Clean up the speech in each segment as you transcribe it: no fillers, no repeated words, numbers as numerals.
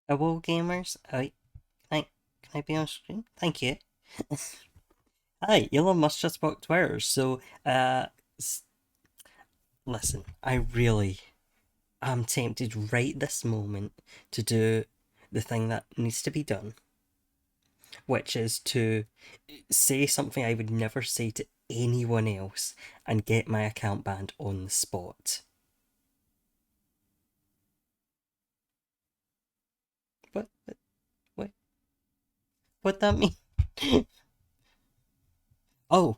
Hello, gamers. Can I be on screen? Thank you. Hi, Elon Musk just bought Twitter, so listen, I'm tempted right this moment to do the thing that needs to be done, which is to say something I would never say to anyone else and get my account banned on the spot. What? What? What that mean? Of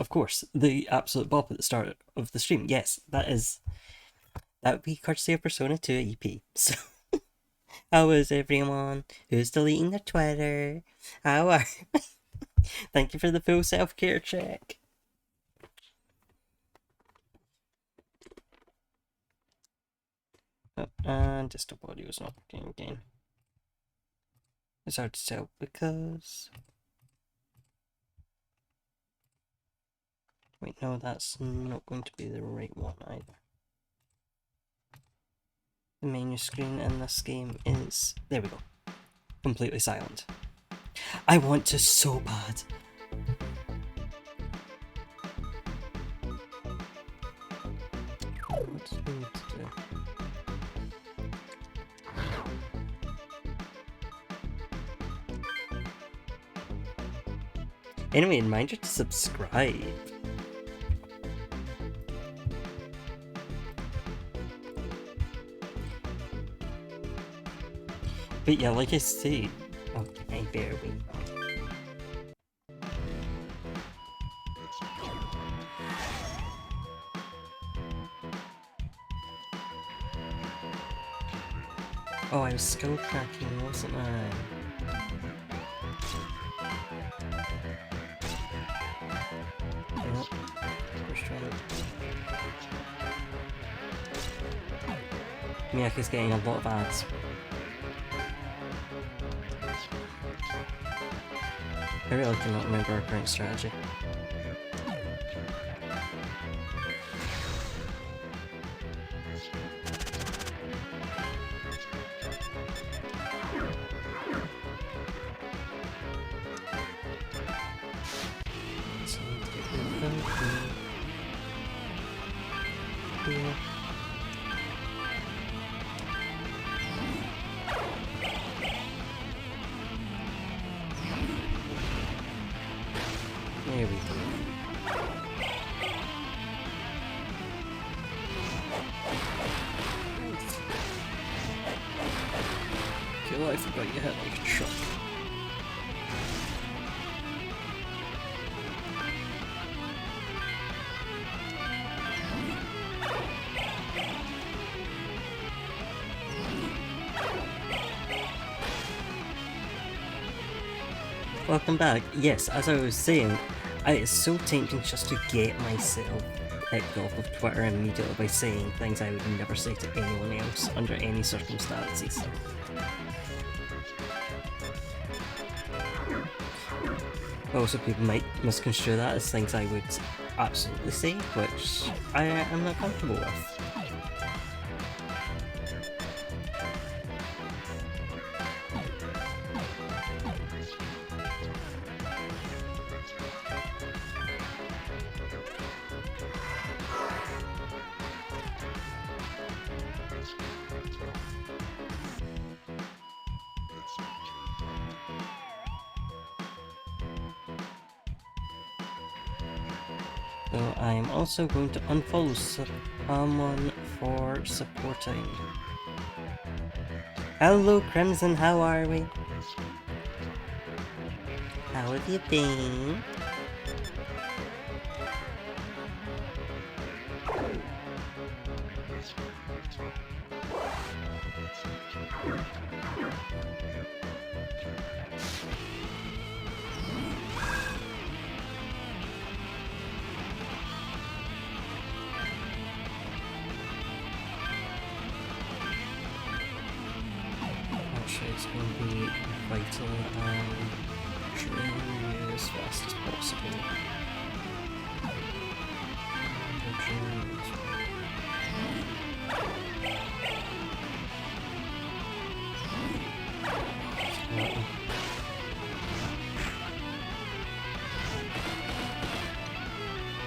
course. The absolute bop at the start of the stream. Yes, that would be courtesy of Persona 2 EP. So, how is everyone? Who's deleting their Twitter? How are? Thank you for the full self care check. Oh, and desktop audio is not working again. It's hard to tell because. Wait, no, that's not going to be the right one either. The menu screen in this game is. There we go. Completely silent. I want to so bad. What do we need to do? Anyway, remind you to subscribe. But yeah, like I say, okay, bear with me. Oh, I was skull cracking, wasn't I? Oh, first try. Miyake's getting a lot of ads. I really cannot remember our current strategy. Yeah. There we go. Kill, I forgot you had like a truck. Welcome back. Yes, as I was saying, it's so tempting just to get myself kicked off of Twitter immediately by saying things I would never say to anyone else under any circumstances. Also, people might misconstrue that as things I would absolutely say, which I am not comfortable with. So I am also going to unfollow someone for supporting. Hello Crimson, how are we? How have you been? It's going to be vital and train you as fast as possible.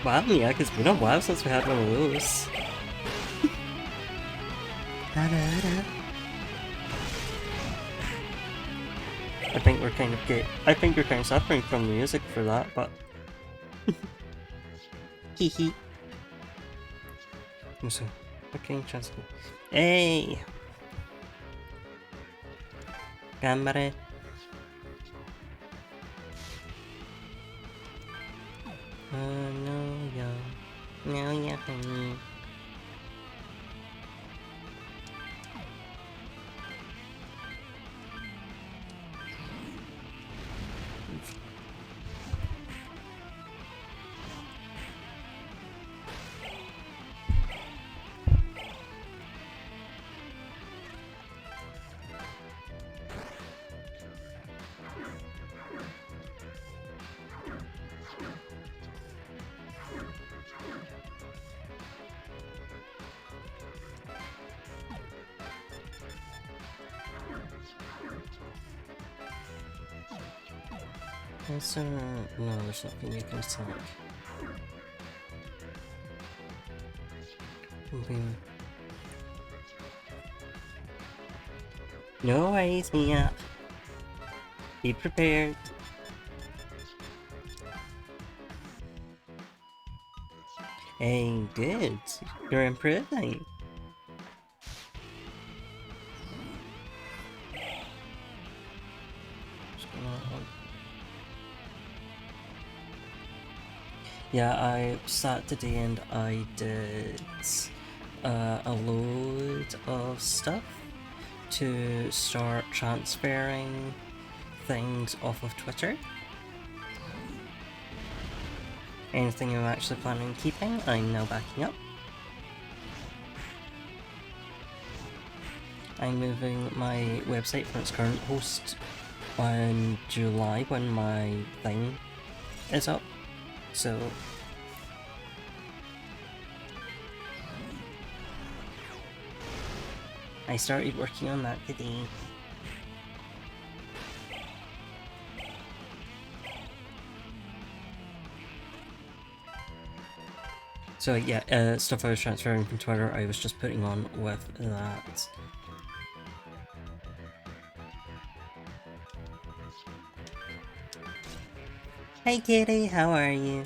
Wow, yeah, because it's been a while since we had one of those. I think we're kind of suffering from the music for that, but hee hee. So, okay, translate. Hey! Gamare. No, yeah. No, yeah, honey. No, there's nothing you can attack. No worries, Mia. Be prepared. Hey, good. You're improving. Yeah, I sat today and I did a load of stuff to start transferring things off of Twitter. Anything I'm actually planning on keeping, I'm now backing up. I'm moving my website from its current host on July when my thing is up, so I started working on that today. So yeah, stuff I was transferring from Twitter, I was just putting on with that. Hey kitty, how are you?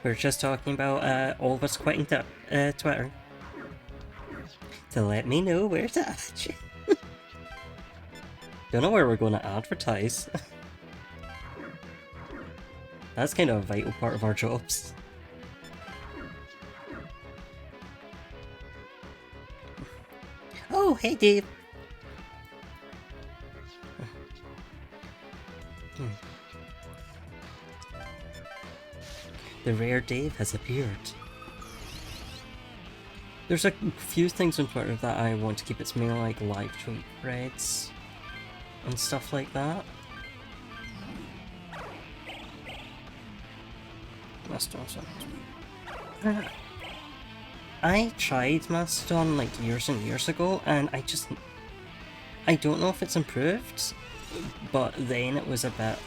We're just talking about all of us quitting Twitter. To let me know where to add you. Don't know where we're going to advertise. That's kind of a vital part of our jobs. Oh, hey Dave! The rare Dave has appeared. There's a few things on Twitter that I want to keep. It's mainly like live tweet threads and stuff like that. Mastodon. I tried Mastodon like years and years ago, and I don't know if it's improved, but then it was a bit...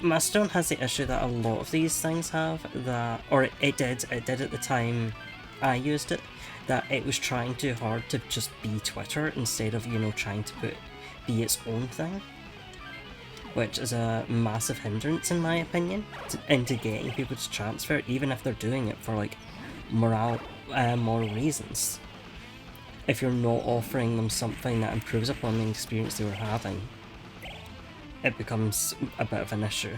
Mastodon has the issue that a lot of these things have, that, or it did at the time I used it, that it was trying too hard to just be Twitter instead of, you know, trying to be its own thing. Which is a massive hindrance, in my opinion, into getting people to transfer, even if they're doing it for like moral reasons. If you're not offering them something that improves upon the experience they were having, it becomes a bit of an issue.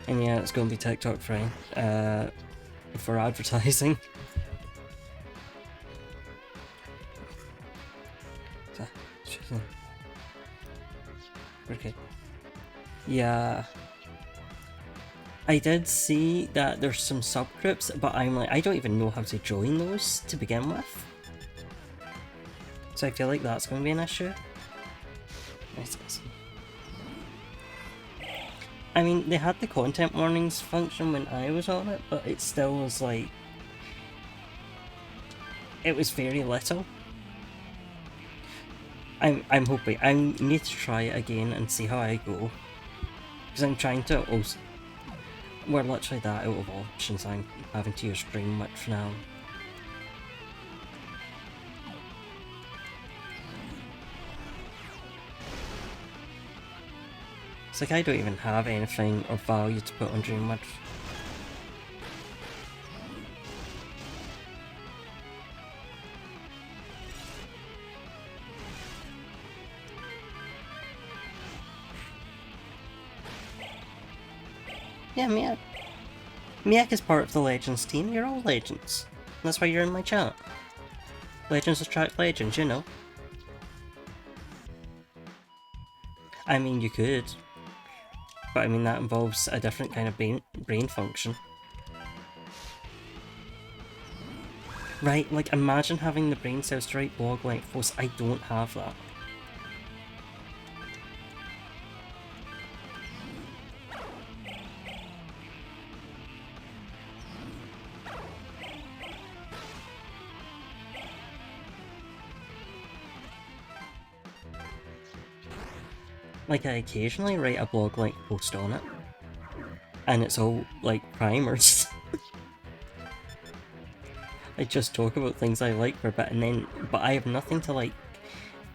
And yeah, it's going to be TikTok free for advertising. Okay. Yeah. I did see that there's some subgroups, but I'm like, I don't even know how to join those to begin with. So I feel like that's going to be an issue. I mean, they had the content warnings function when I was on it, but it still was like... It was very little. I'm hoping, I need to try it again and see how I go. Because I'm trying to also... We're literally that out of options. I'm having to use Dream Witch now. It's like I don't even have anything of value to put on Dream Witch. Yeah, Miak is part of the Legends team. You're all Legends. That's why you're in my chat. Legends attract Legends, you know. I mean, you could. But I mean, that involves a different kind of brain function. Right, like imagine having the brain cells to write blog length posts. I don't have that. Like, I occasionally write a blog length post on it. And it's all, like, primers. I just talk about things I like for a bit and then... But I have nothing to, like,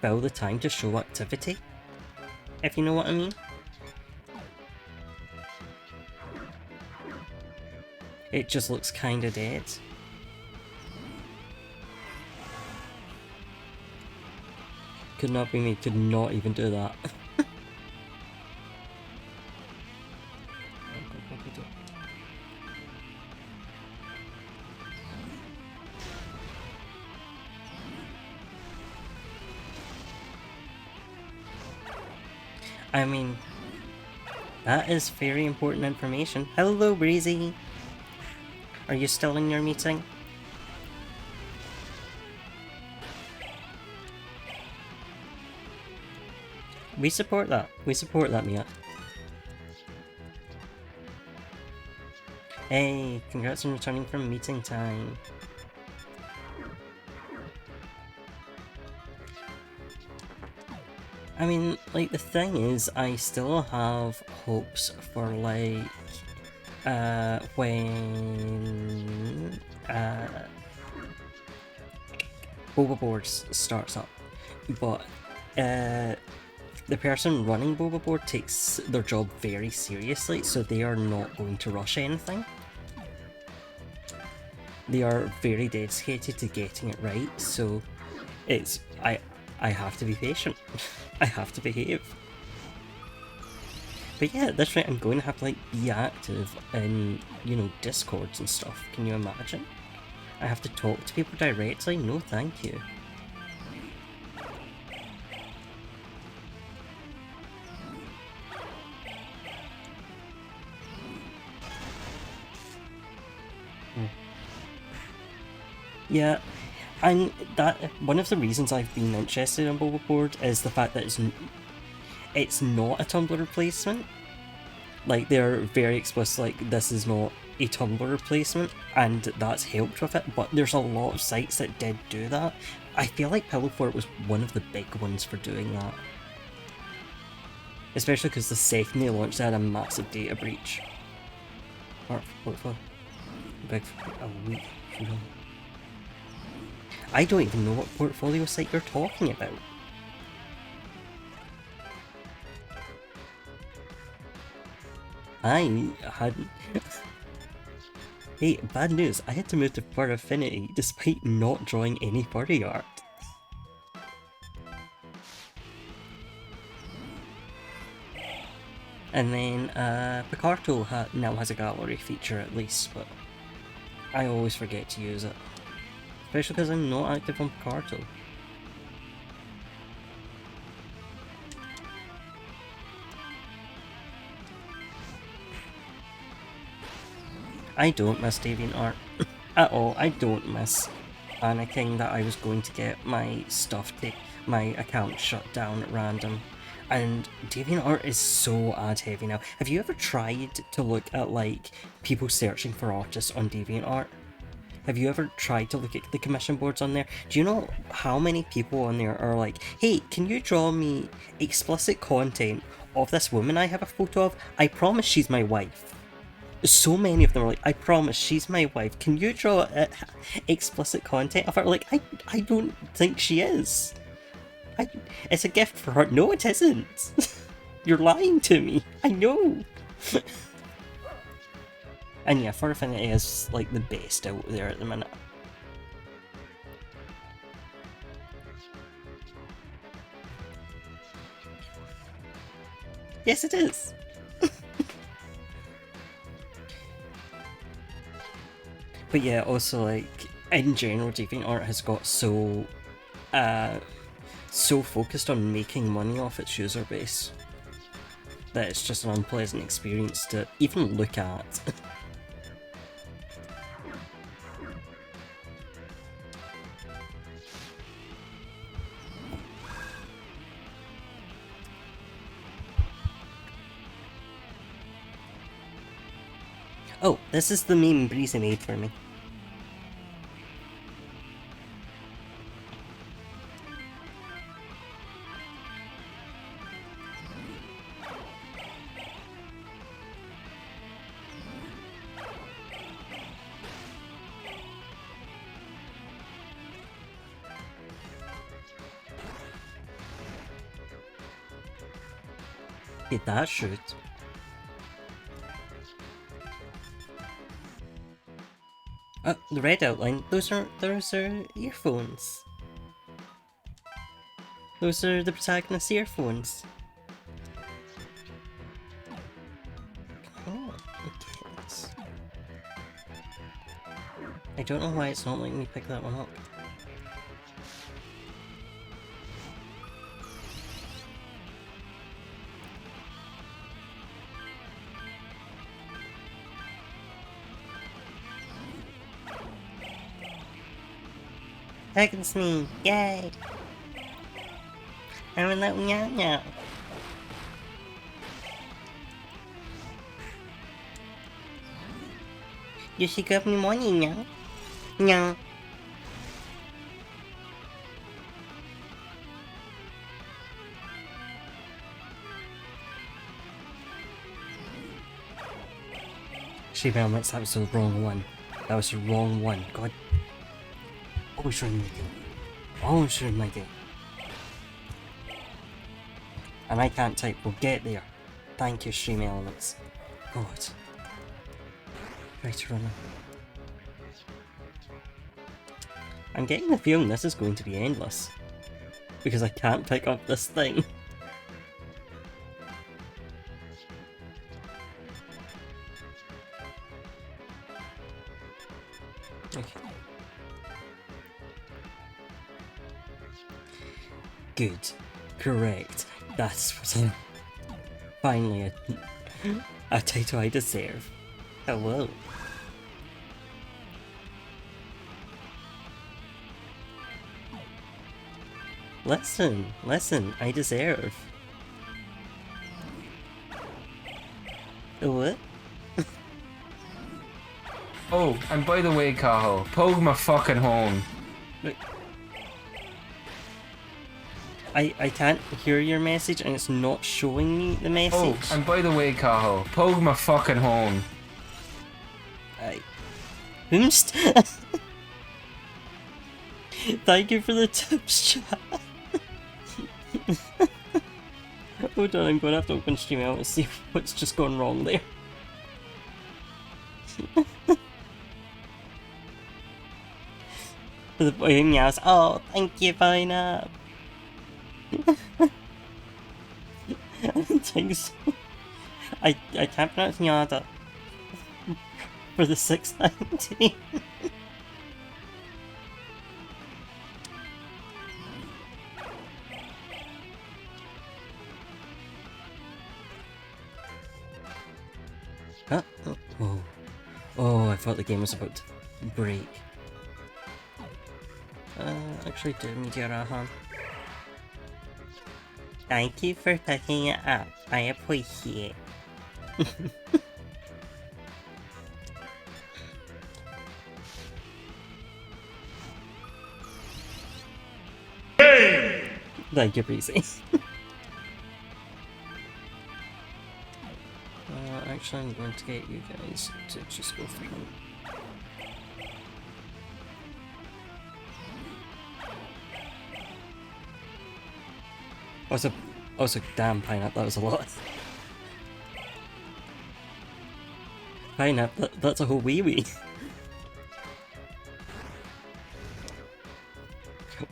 fill the time to show activity. If you know what I mean. It just looks kinda dead. Could not be me, could not even do that. I mean, that is very important information. Hello, Breezy! Are you still in your meeting? We support that. We support that, Mia. Hey, congrats on returning from meeting time. I mean, like, the thing is, I still have hopes for, like, when, Boba Boards starts up. But, the person running Boba Board takes their job very seriously, so they are not going to rush anything. They are very dedicated to getting it right, so it's... I have to be patient. I have to behave. But yeah, at this rate I'm going to have to, like, be active in, you know, Discords and stuff. Can you imagine? I have to talk to people directly? No thank you. Yeah, and that one of the reasons I've been interested in Boba Board is the fact that it's not a Tumblr replacement. Like, they're very explicit, like, this is not a Tumblr replacement, and that's helped with it, but there's a lot of sites that did do that. I feel like Pillow Fort was one of the big ones for doing that. Especially because the second they launched, they had a massive data breach. Portfolio. Big a week. I don't even know what portfolio site you're talking about. I hadn't... Hey, bad news, I had to move to Fur Affinity despite not drawing any furry art. And then, Picarto now has a gallery feature at least, but I always forget to use it. Especially because I'm not active on Picarto. I don't miss DeviantArt at all. I don't miss panicking that I was going to get my stuff, my account shut down at random. And DeviantArt is so ad heavy now. Have you ever tried to look at, like, people searching for artists on DeviantArt? Have you ever tried to look at the commission boards on there? Do you know how many people on there are like, hey, can you draw me explicit content of this woman I have a photo of? I promise she's my wife. so many of them are like, I promise she's my wife. Can you draw explicit content of her? Like, I don't think she is. It's a gift for her. No, it isn't. You're lying to me. I know. And yeah, Fur Affinity is like the best out there at the minute. Yes, it is. But yeah, also like in general, DeviantArt has got so focused on making money off its user base that it's just an unpleasant experience to even look at. Oh, this is the meme Breezy made for me. Did that shoot? The red outline, those are earphones. Those are the protagonist's earphones. Oh, okay. I don't know why it's not letting me pick that one up. Against me! Yay! I'm a little meow meow. You should give me money now. No. Shape elements, that was the wrong one. That was the wrong one. God. Oh, sure, my game. Oh, sure, my game. And I can't type. We'll get there. Thank you, Stream Elements. God. Try to run. I'm getting the feeling this is going to be endless. Because I can't pick up this thing. Okay. Good. Correct. That's what I'm... Finally, a title I deserve. Hello. Listen, I deserve. What? Oh, and by the way, Cahill, poke my fucking horn. I can't hear your message and it's not showing me the message. Oh, and by the way, Cahill, poke my fucking horn. Whomst? Thank you for the tips, chat. Hold on, I'm gonna have to open Stream out and see what's just gone wrong there. The boy who meows, oh, thank you, Pineapple. Thanks. I can't pronounce Nyada for the 690. Huh? Oh, I thought the game was about to break. Actually do Meteor Rahan. Thank you for picking it up. I appreciate it. Thank you, Breezy. Actually, I'm going to get you guys to just go for them. Also, damn, Pineapple, that was a lot. Pineapple, that's a whole wee.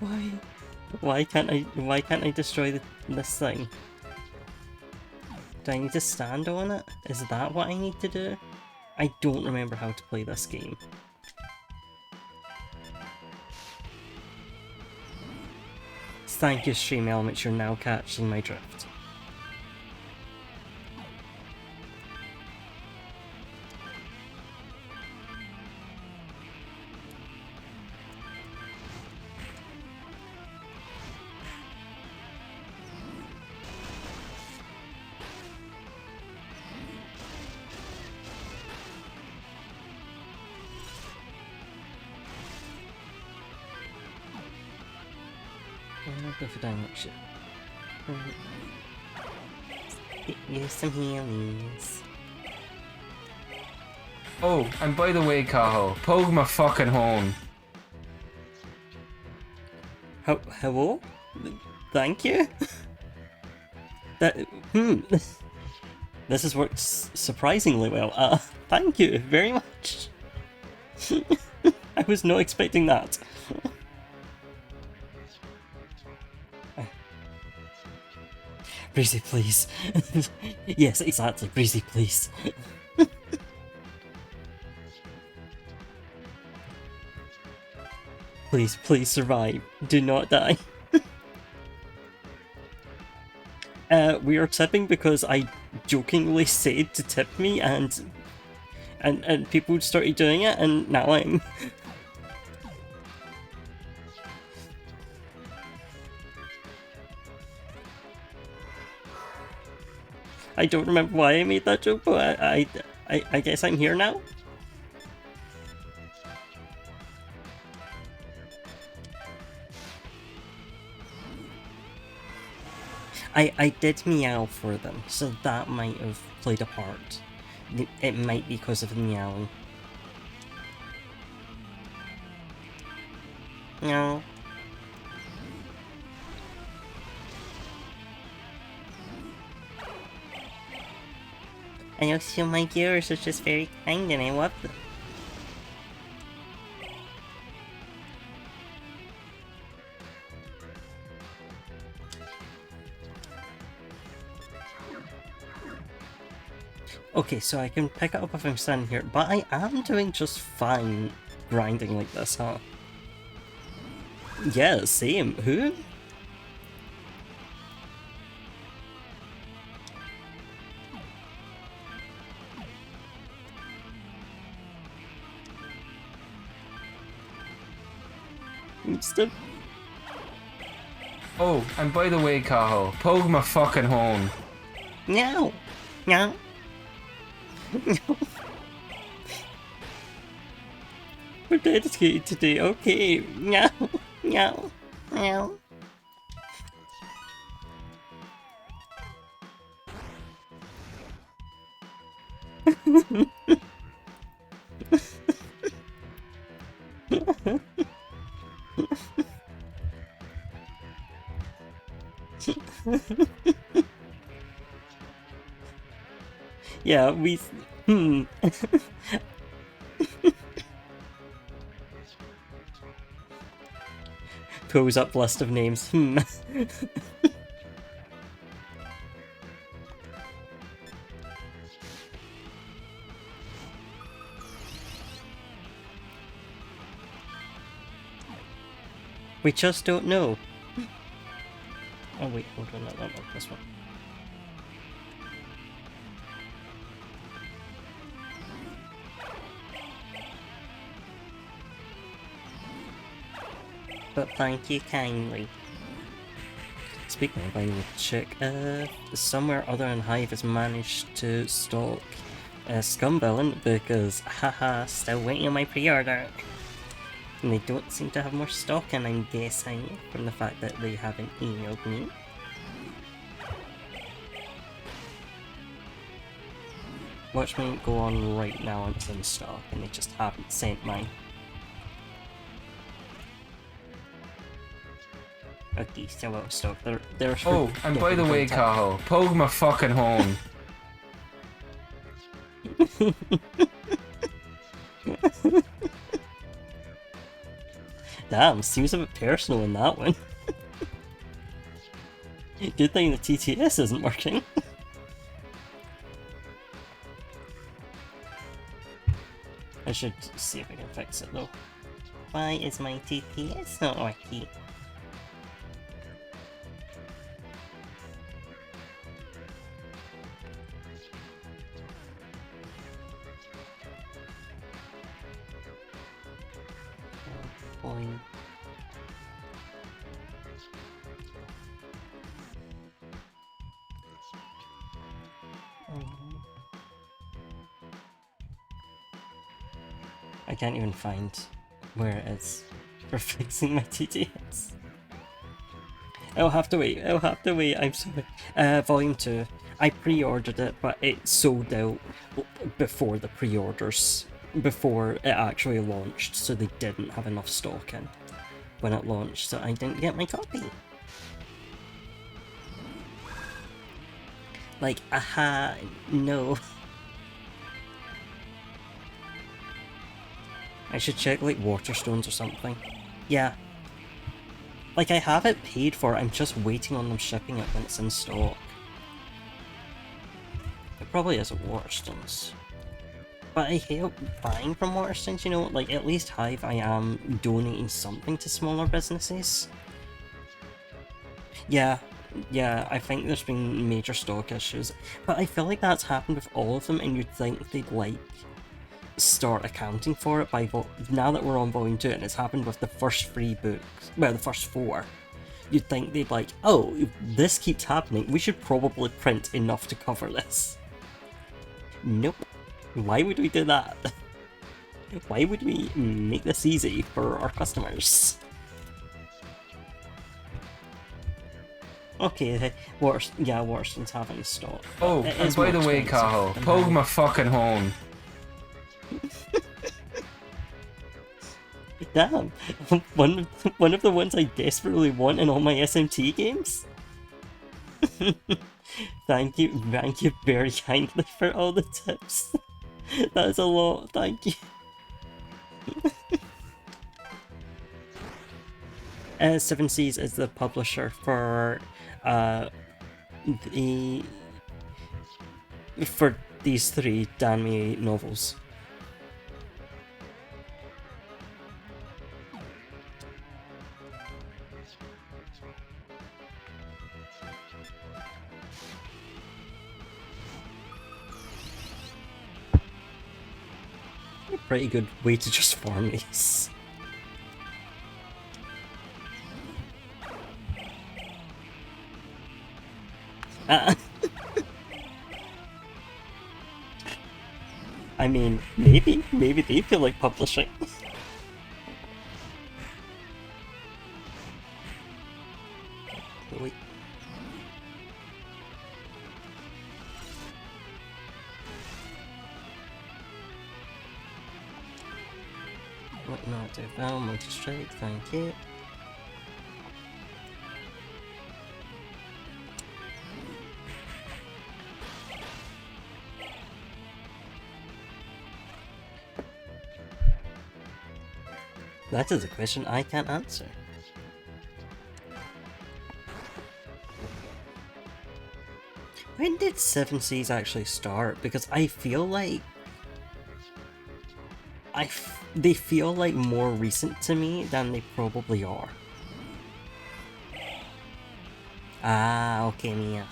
Why? Why can't I destroy this thing? Do I need to stand on it? Is that what I need to do? I don't remember how to play this game. Thank you, Stream Elements, you're now catching my drift. I'll go for damage. Use some healies. Oh, and by the way, Cahill, poke my fucking horn. Hello? Thank you? This has worked surprisingly well. Thank you very much. I was not expecting that. Breezy, please. Yes, exactly. Breezy, please. Please survive. Do not die. We are tipping because I jokingly said to tip me and people started doing it, and now I'm... I don't remember why I made that joke, but I guess I'm here now. I did meow for them, so that might have played a part. It might be because of the meowing. No. I also, my viewers are just very kind and I love them. Okay, so I can pick it up if I'm standing here, but I am doing just fine grinding like this, huh? Yeah, same. Who? Stop. Oh, and by the way, Cahill, poke my fucking horn. No. No. No. We're dedicated today, okay. No. No. No. Yeah, we... Pulls up list of names. We just don't know. Oh wait, hold on, not that one, this one. But thank you kindly. Speaking of, I will check, somewhere other than Hive has managed to stalk Scumvillain, because haha, still waiting on my pre-order. And they don't seem to have more stock, and I'm guessing from the fact that they haven't emailed me. Watch me go on right now and it's in stock, and they just haven't sent mine. Okay, still out of stock. They're Oh, and by the way, Cahill, poke my fucking horn. Damn, seems a bit personal in that one. Good thing the TTS isn't working. I should see if I can fix it though. Why is my TTS not working? Oh boy. I can't even find where it is for fixing my TTS. I'll have to wait, I'm sorry. Volume 2. I pre-ordered it, but it sold out before the pre-orders, before it actually launched, so they didn't have enough stock in when it launched, so I didn't get my copy. Like, aha, no. I should check, like, Waterstones or something. Yeah. Like, I have it paid for, I'm just waiting on them shipping it when it's in stock. It probably is at Waterstones. But I hate buying from Waterstones, you know? Like, at least Hive, I am donating something to smaller businesses. Yeah, I think there's been major stock issues. But I feel like that's happened with all of them, and you'd think they'd, like, start accounting for it by now that we're on volume 2 and it's happened with the first 3 books, well, the first 4, you'd think they'd like, oh, if this keeps happening, we should probably print enough to cover this. Nope. Why would we do that? Why would we make this easy for our customers? Okay, Waterstones having stock. Oh, and by the way, Cahill, poke my fucking horn. Damn, one of the ones I desperately want in all my SMT games. Thank you very kindly for all the tips. That is a lot, thank you. 7 Seas is the publisher for these 3 Danme novels. Pretty good way to just farm these. I mean, maybe they feel like publishing. Wait. What not do? Well, multi-strike, thank you. That is a question I can't answer. When did 7 Seas actually start? Because I feel like they feel like more recent to me than they probably are. Ah, okay, Mia.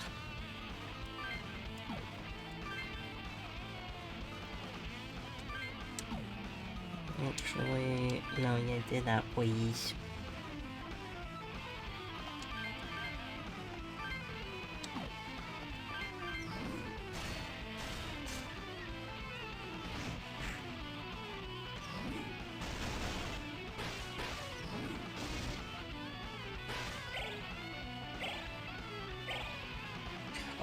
Actually, no, you did that, please.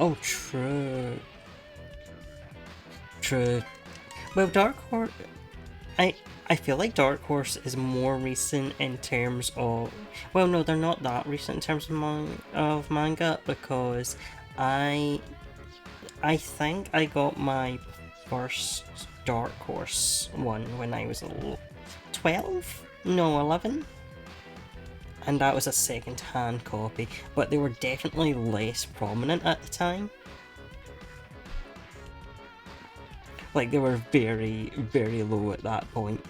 Oh, true. True. Well, Dark Horse, I I feel like Dark Horse is more recent in terms of. Well, no, they're not that recent in terms of manga because I I think I got my first Dark Horse one when I was 12? No, 11? And that was a second-hand copy, but they were definitely less prominent at the time. Like, they were very, very low at that point.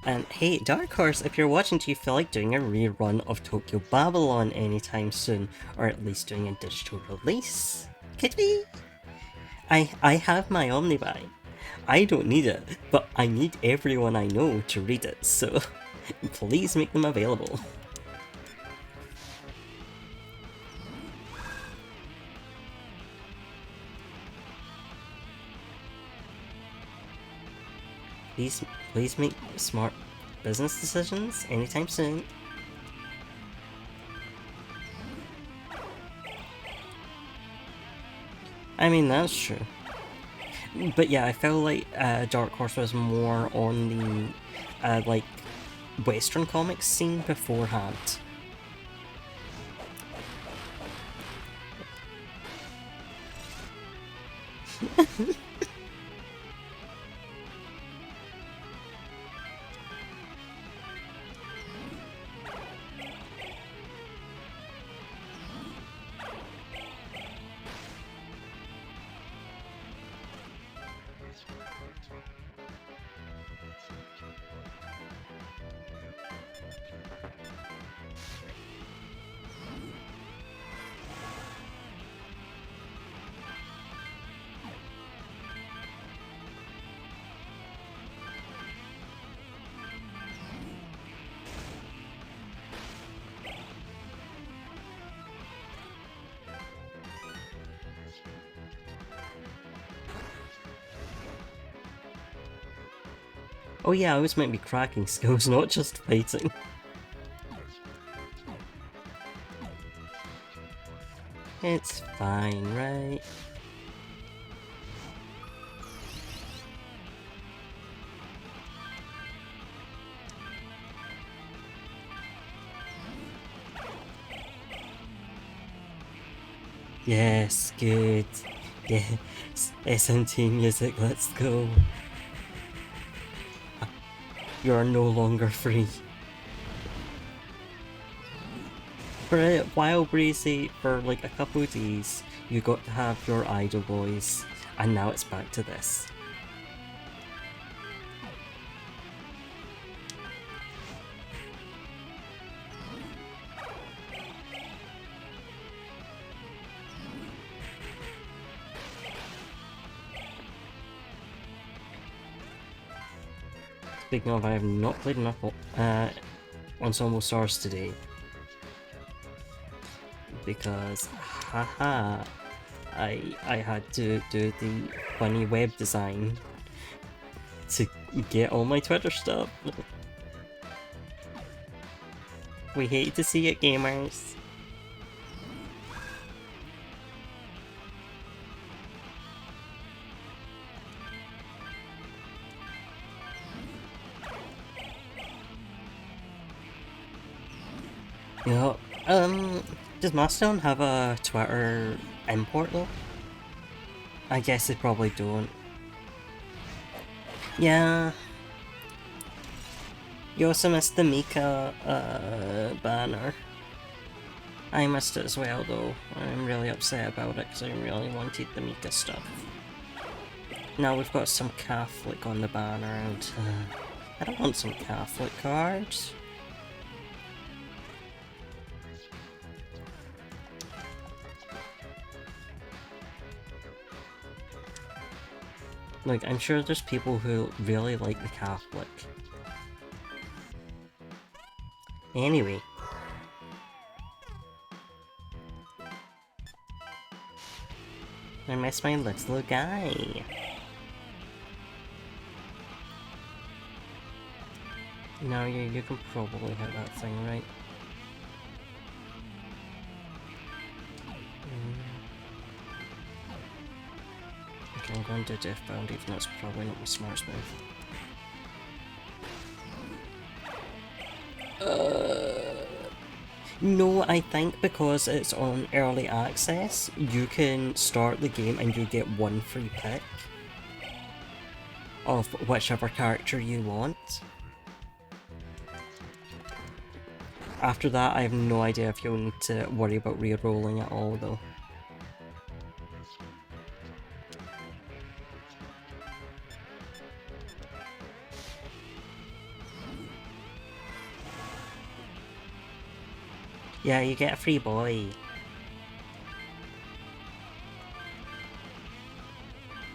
And hey, Dark Horse, if you're watching, do you feel like doing a rerun of Tokyo Babylon anytime soon? Or at least doing a digital release? Could we? I have my Omnibuy. I don't need it, but I need everyone I know to read it, so please make them available. Please make smart business decisions anytime soon. I mean, that's true. But yeah, I felt like Dark Horse was more on the like Western comics scene beforehand. Oh yeah, I was meant to be cracking skills, not just fighting. It's fine, right? Yes, good. Yes, SMT music, let's go. You are no longer free. For a while, Breezy, for like a couple of days, you got to have your idol boys, and now it's back to this. Speaking of, I have not played enough Ensemble Stars today. Because, haha, I had to do the funny web design to get all my Twitter stuff. We hate to see it, gamers. You know, does Mastodon have a Twitter import though? I guess they probably don't. Yeah. You also missed the Mika banner. I missed it as well though. I'm really upset about it because I really wanted the Mika stuff. Now we've got some Catholic on the banner and I don't want some Catholic cards. Like, I'm sure there's people who really like the Catholic. Anyway. I miss my little guy. No, you can probably hit that thing, right? gonna do Deathbound, even though it's probably not my smartest move. No, I think because it's on early access, you can start the game and you get one free pick of whichever character you want. After that, I have no idea if you'll need to worry about re-rolling at all, though. Yeah, you get a free boy.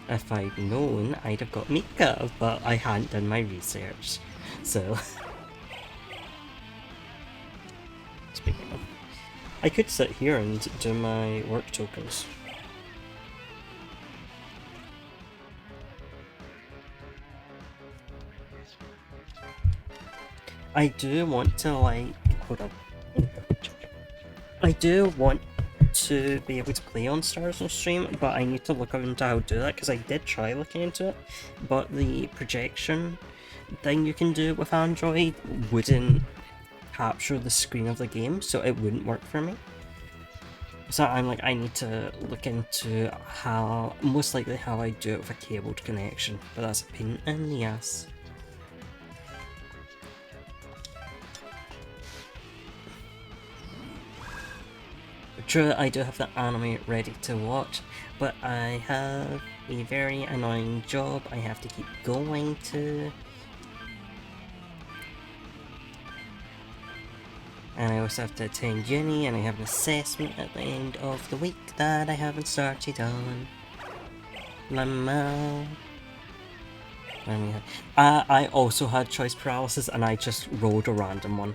If I'd known, I'd have got Mika, but I hadn't done my research, so... Speaking of... I could sit here and do my work tokens. I do want to, like... Hold on. I do want to be able to play on stars on stream, but I need to look into how to do that, because I did try looking into it, but the projection thing you can do with Android wouldn't capture the screen of the game, so it wouldn't work for me. So I'm like, I need to look into how, most likely how I do it with a cabled connection, but that's a pain in the ass. True, I do have the anime ready to watch, but I have a very annoying job I have to keep going to. And I also have to attend uni, and I have an assessment at the end of the week that I haven't started on. Lamau. I also had choice paralysis, and I just rolled a random one.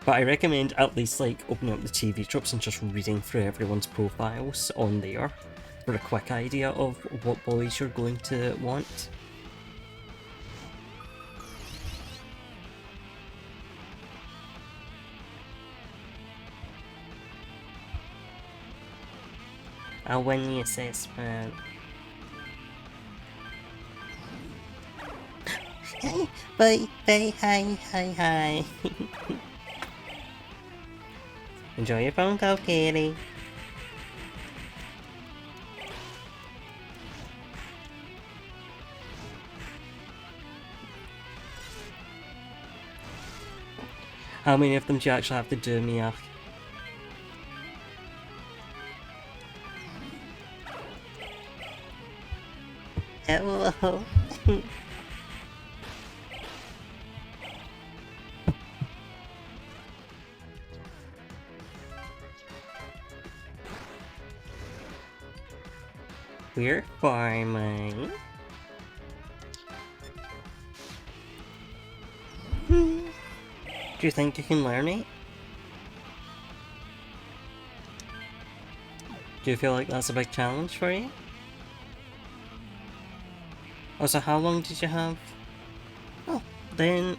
But I recommend at least like opening up the TV tropes and just reading through everyone's profiles on there for a quick idea of what boys you're going to want. I'll win the assessment. Bye, bye, hi, hi, hi. Enjoy your phone call, kitty. How many of them do you actually have to do, Mia? Hello. We're farming. Do you think you can learn it? Do you feel like that's a big challenge for you? Oh, so how long did you have? Oh, then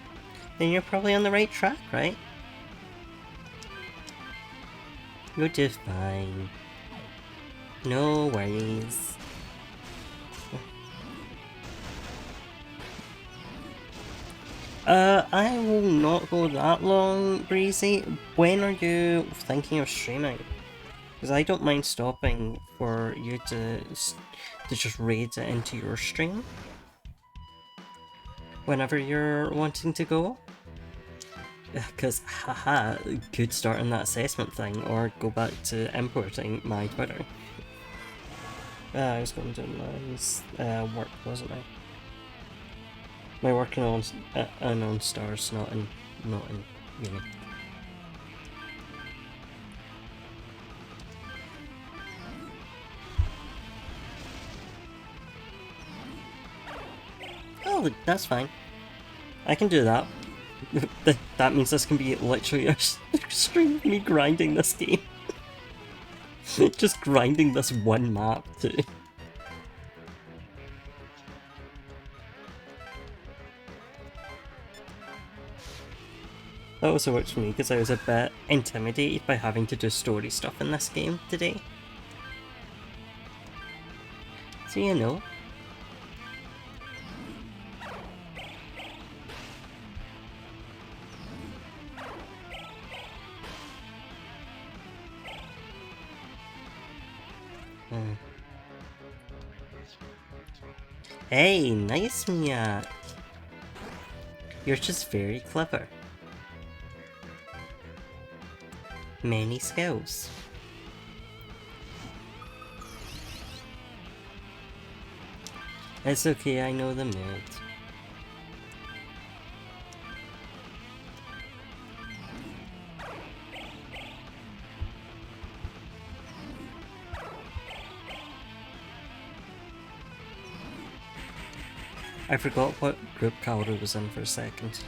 you're probably on the right track, right? You'll do fine. No worries. I will not go that long, Breezy. When are you thinking of streaming? Because I don't mind stopping for you to just raid it into your stream. Whenever you're wanting to go. Because, haha, could start on that assessment thing, or go back to importing my Twitter. I was going to do my work, wasn't I? My working on unknown stars, not in uni. Oh, that's fine. I can do that. That means this can be literally a stream of me grinding this game. Just grinding this one map too. That also works for me because I was a bit intimidated by having to do story stuff in this game today. So you know. Hey, nice Mia! You're just very clever. Many skills. It's okay, I know the mood. I forgot what group Kaoru was in for a second.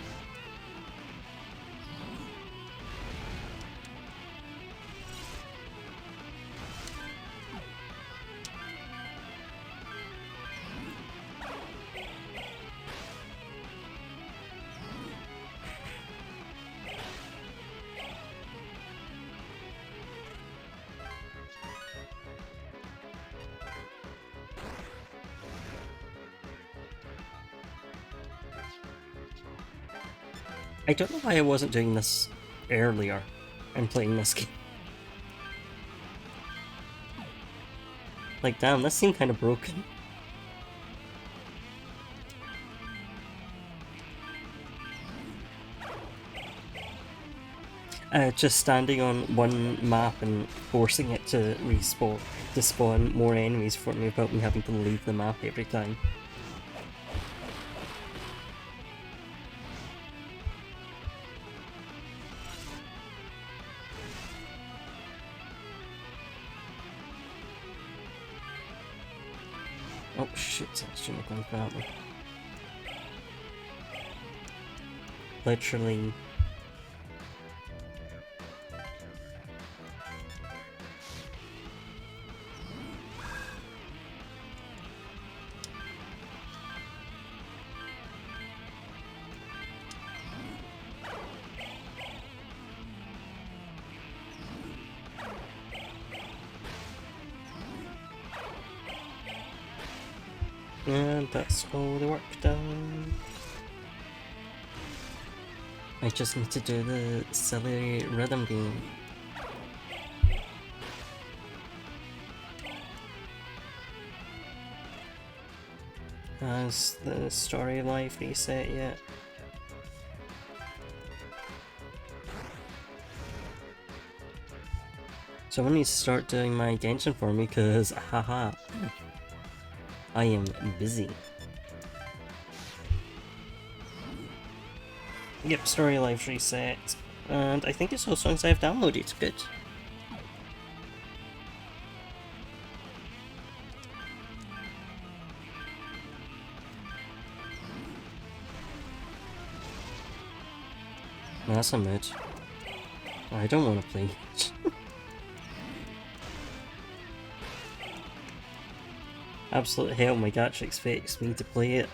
I don't know why I wasn't doing this earlier and playing this game. Like, damn, this seemed kind of broken. Just standing on one map and forcing it to respawn, to spawn more enemies for me without me having to leave the map every time. Oh shit, I shouldn't have gone for that one. Literally. And that's all the work done. I just need to do the silly rhythm game. Has the story life reset yet? Someone needs to start doing my Genshin for me, cause haha, I am busy. Yep, story life reset, and I think it's all songs I've downloaded. Good. That's a mood. I don't want to play. Absolute hell, my gacha expects me to play it.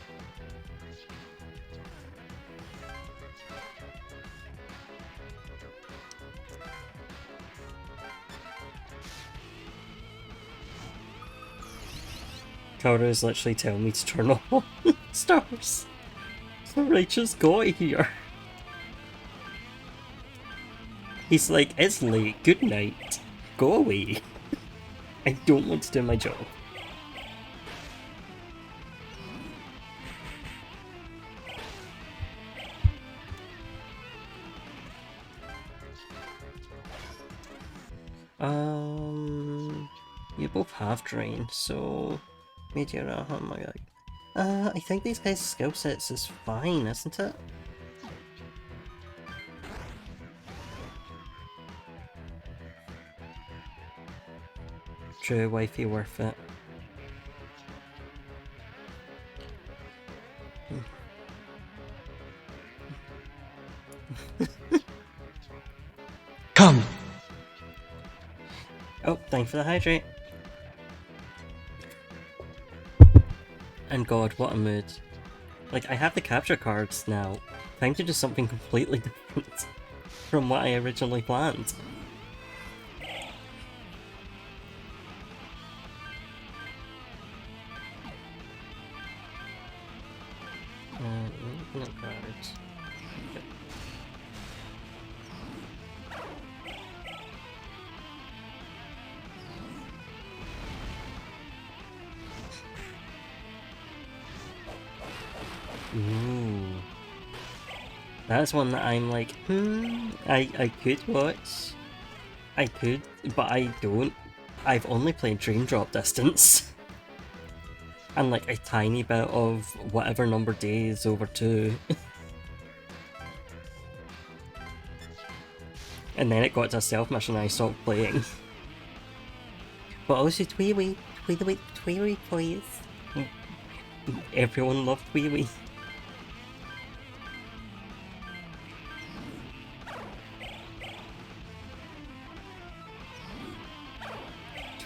Kaoru is literally telling me to turn off stars. I just got here. He's like, it's late, good night. Go away. I don't want to do my job. You both have drain, so Meteor, oh my god. I think these guys' skill sets is fine, isn't it? True, wifey worth it. Come! Oh, thanks for the hydrate. And god, what a mood. Like, I have the capture cards now. Time to do something completely different from what I originally planned. No cards. Ooh. That's one that I'm like, I could watch. I could, but I don't. I've only played Dream Drop Distance. And like a tiny bit of whatever number days over 2. And then it got to a stealth mission and I stopped playing. But also Tweewee, Tweewee, please. Everyone loved Tweewee.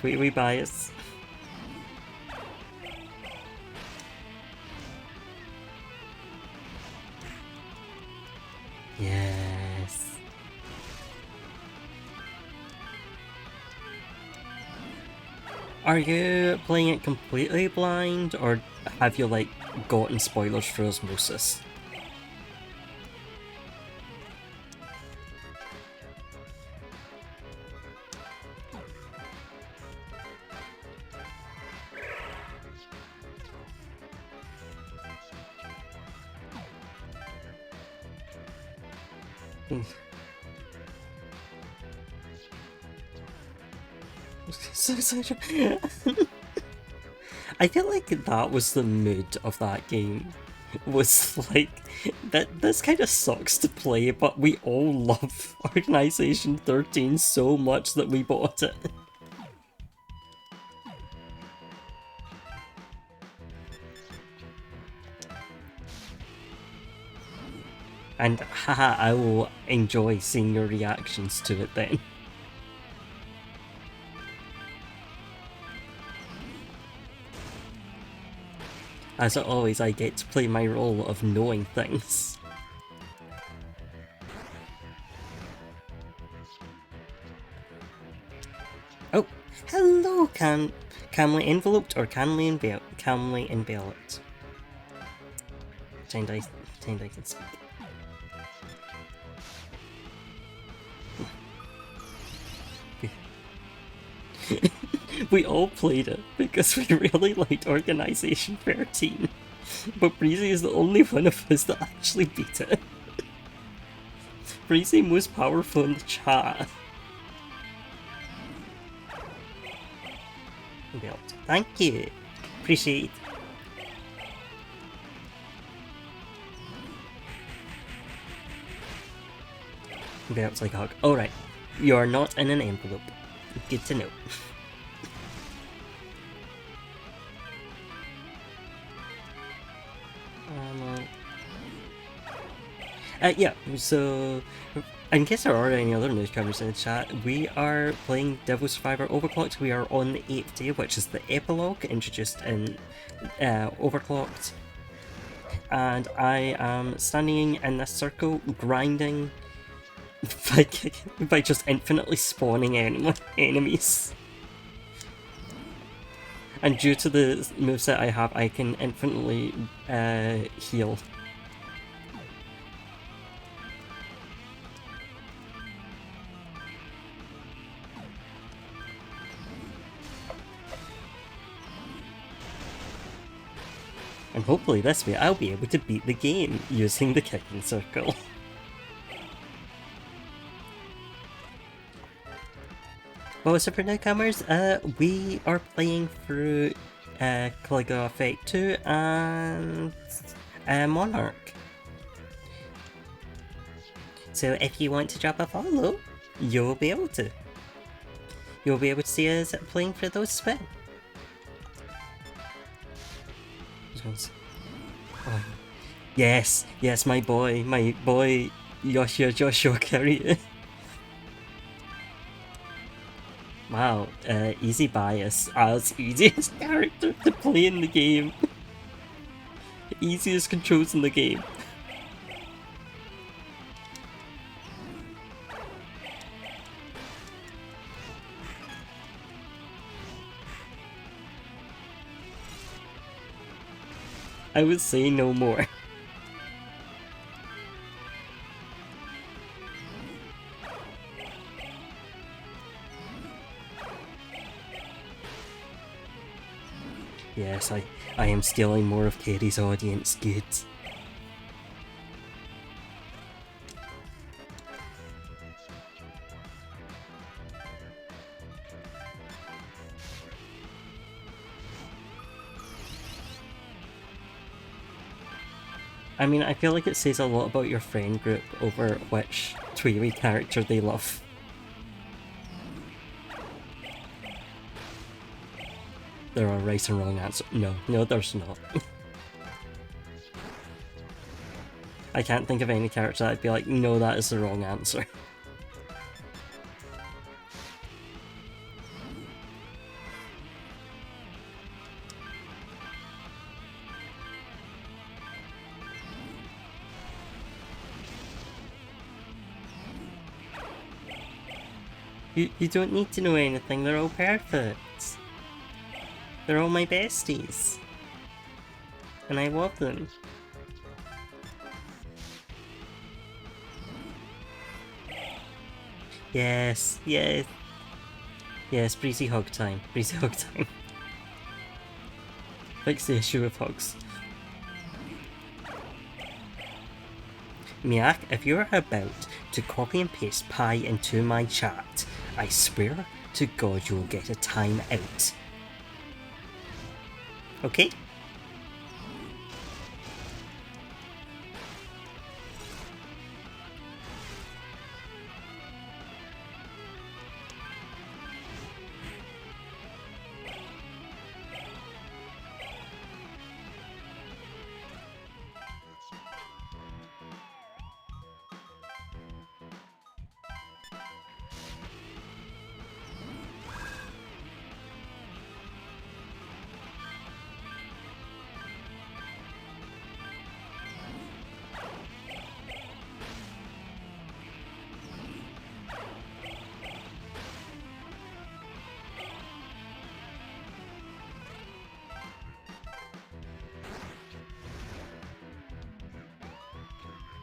Tweewee bias. Yes. Are you playing it completely blind, or have you like gotten spoilers for osmosis? So I feel like that was the mood of that game. Was like that. This kind of sucks to play, but we all love Organization 13 so much that we bought it. And haha, I will enjoy seeing your reactions to it then. As always, I get to play my role of knowing things. Oh, hello, Camly enveloped or Camly enveloped? Pretend I can speak. We all played it because we really liked Organization 13, but Breezy is the only one of us that actually beat it. Breezy most powerful in the chat. Thank you. Appreciate. Belt's like a hug. Alright, you are not in an envelope. Good to know. Yeah, so in case there are any other newcomers in the chat, we are playing Devil Survivor Overclocked. We are on the 8th day, which is the epilogue introduced in Overclocked. And I am standing in this circle, grinding by just infinitely spawning enemies. And due to the moveset I have, I can infinitely heal. And hopefully this way I'll be able to beat the game using the kicking circle. Well, so for newcomers, we are playing through Caligula Effect 2 and Monarch. So if you want to drop a follow, you'll be able to. You'll be able to see us playing for those as well. Oh. Yes, my boy, Joshua Kiryu. Wow, easy bias as easiest character to play in the game. Easiest controls in the game. I would say no more. yes, I am stealing more of Kerry's audience. Good. I mean, I feel like it says a lot about your friend group over which Tweety character they love. There are right and wrong answers. No, there's not. I can't think of any character that'd be like, no, that is the wrong answer. You don't need to know anything, they're all perfect. They're all my besties. And I love them. Yes, yes. Yes, breezy hug time. Breezy hug time. Fix the issue with hugs. Miak, if you're about to copy and paste pie into my chat, I swear to God you'll get a time out. Okay?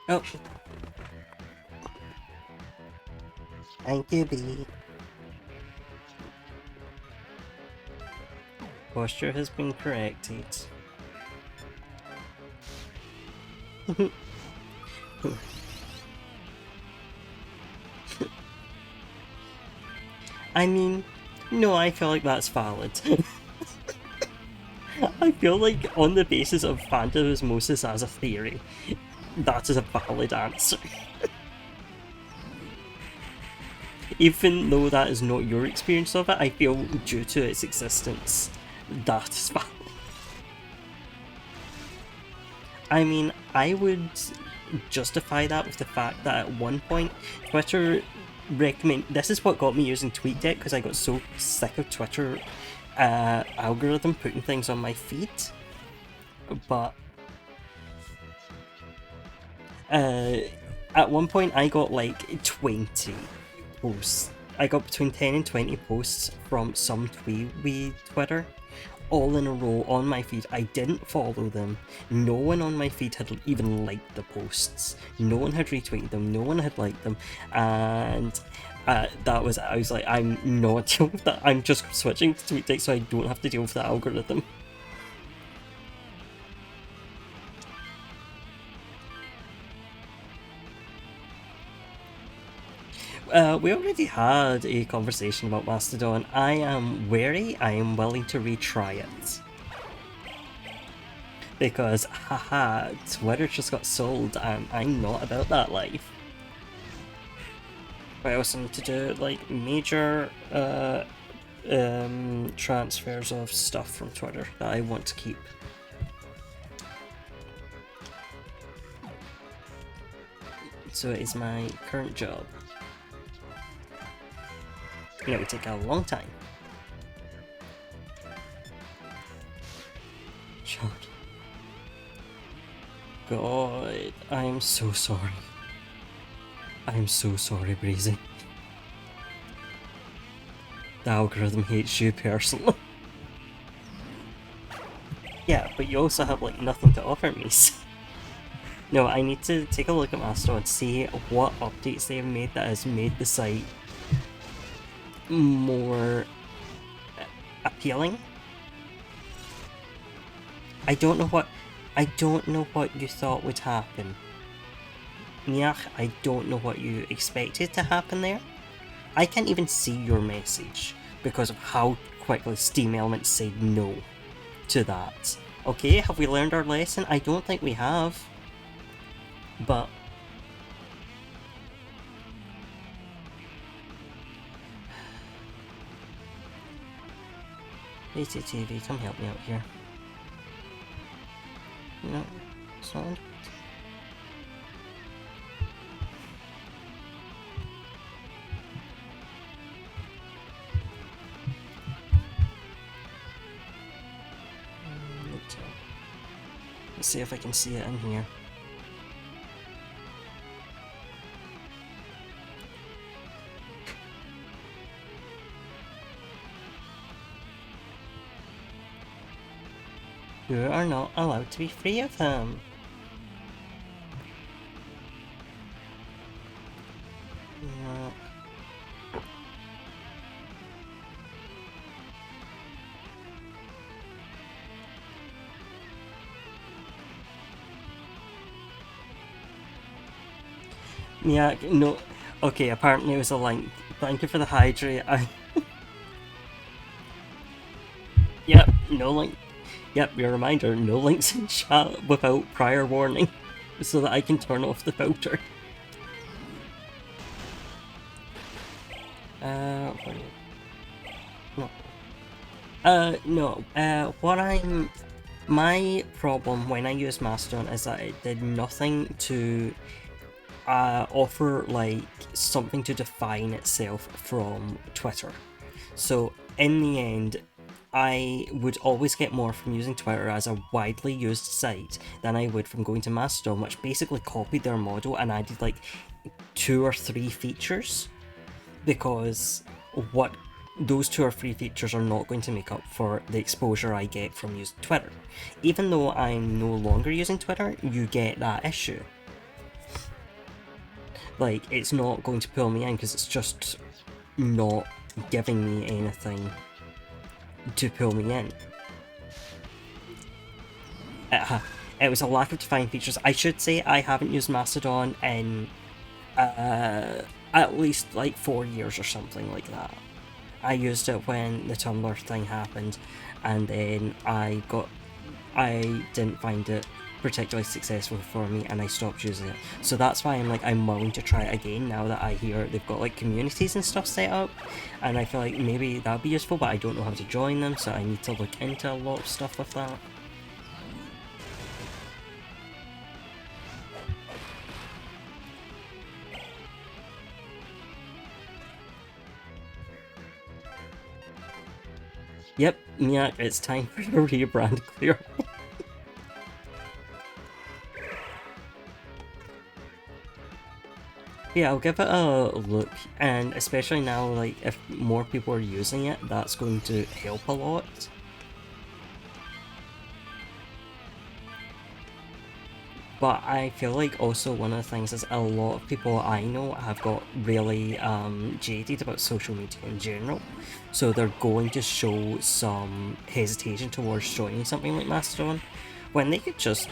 Oh. Thank you, B. Posture has been corrected. I mean, no, I feel like that's valid. I feel like on the basis of phantom osmosis as a theory, that is a valid answer. Even though that is not your experience of it, I feel due to its existence, that is valid. I mean, I would justify that with the fact that at one point, Twitter this is what got me using TweetDeck, because I got so sick of Twitter algorithm putting things on my feed. But at one point I got like 20 posts. I got between 10 and 20 posts from some Tweety Twitter, all in a row on my feed. I didn't follow them. No one on my feed had even liked the posts. No one had retweeted them. No one had liked them. And that was it. I was like, I'm not dealing with that. I'm just switching to TweetDeck so I don't have to deal with the algorithm. We already had a conversation about Mastodon. I am wary, I am willing to retry it. Because, haha, Twitter just got sold and I'm not about that life. But I also need to do, like, major transfers of stuff from Twitter that I want to keep. So it is my current job. And it would take a long time. God, I'm so sorry. I'm so sorry, Breezy. The algorithm hates you personally. Yeah, but you also have like nothing to offer me. No, I need to take a look at Mastodon and see what updates they have made that has made the site more appealing. I don't know what you thought would happen. Miach, I don't know what you expected to happen there. I can't even see your message because of how quickly Steam Elements said no to that. Okay, have we learned our lesson? I don't think we have. But ATTV, come help me out here. No, it's not. Let's see if I can see it in here. You are not allowed to be free of them. No. Yeah, no. Okay, apparently it was a link. Thank you for the hydrate. Yep, no link. Yep, your reminder, no links in chat without prior warning, so that I can turn off the filter. No. My problem when I used Mastodon is that it did nothing to offer like something to define itself from Twitter. So in the end, I would always get more from using Twitter as a widely used site than I would from going to Mastodon, which basically copied their model and added like 2 or 3 features, because what those 2 or 3 features are not going to make up for the exposure I get from using Twitter. Even though I'm no longer using Twitter, you get that issue. Like, it's not going to pull me in because it's just not giving me anything to pull me in. It was a lack of defined features. I should say I haven't used Mastodon in at least like 4 years or something like that. I used it when the Tumblr thing happened, and then I didn't find it particularly successful for me, and I stopped using it. So that's why I'm willing to try it again now that I hear they've got like communities and stuff set up, and I feel like maybe that'd be useful, but I don't know how to join them, so I need to look into a lot of stuff with that. Yep, Miak, it's time for your rebrand clear. Yeah, I'll give it a look, and especially now, like, if more people are using it, that's going to help a lot. But I feel like also one of the things is a lot of people I know have got really jaded about social media in general, so they're going to show some hesitation towards joining something like Mastodon, when they could just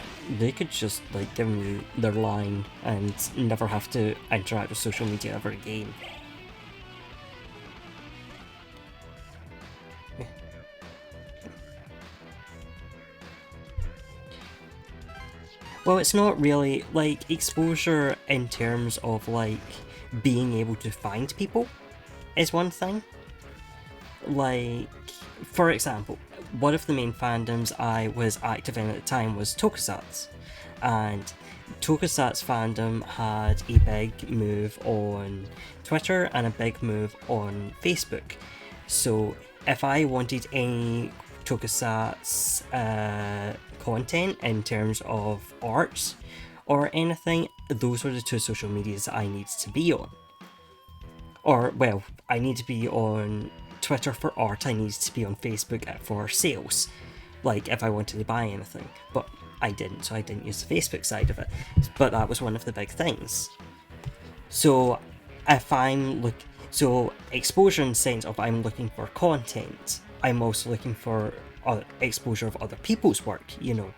like give me their line and never have to interact with social media ever again. Well, it's not really, like, exposure in terms of, like, being able to find people is one thing. Like, for example, one of the main fandoms I was active in at the time was Tokusatsu, and Tokusatsu fandom had a big move on Twitter and a big move on Facebook. So if I wanted any Tokusatsu content in terms of arts or anything, those were the 2 social medias that I needed to be on. Or, well, I need to be on Twitter for art, I needed to be on Facebook for sales, like if I wanted to buy anything, but I didn't, so I didn't use the Facebook side of it, but that was one of the big things. So if exposure in the sense of I'm looking for content, I'm also looking for exposure of other people's work, you know.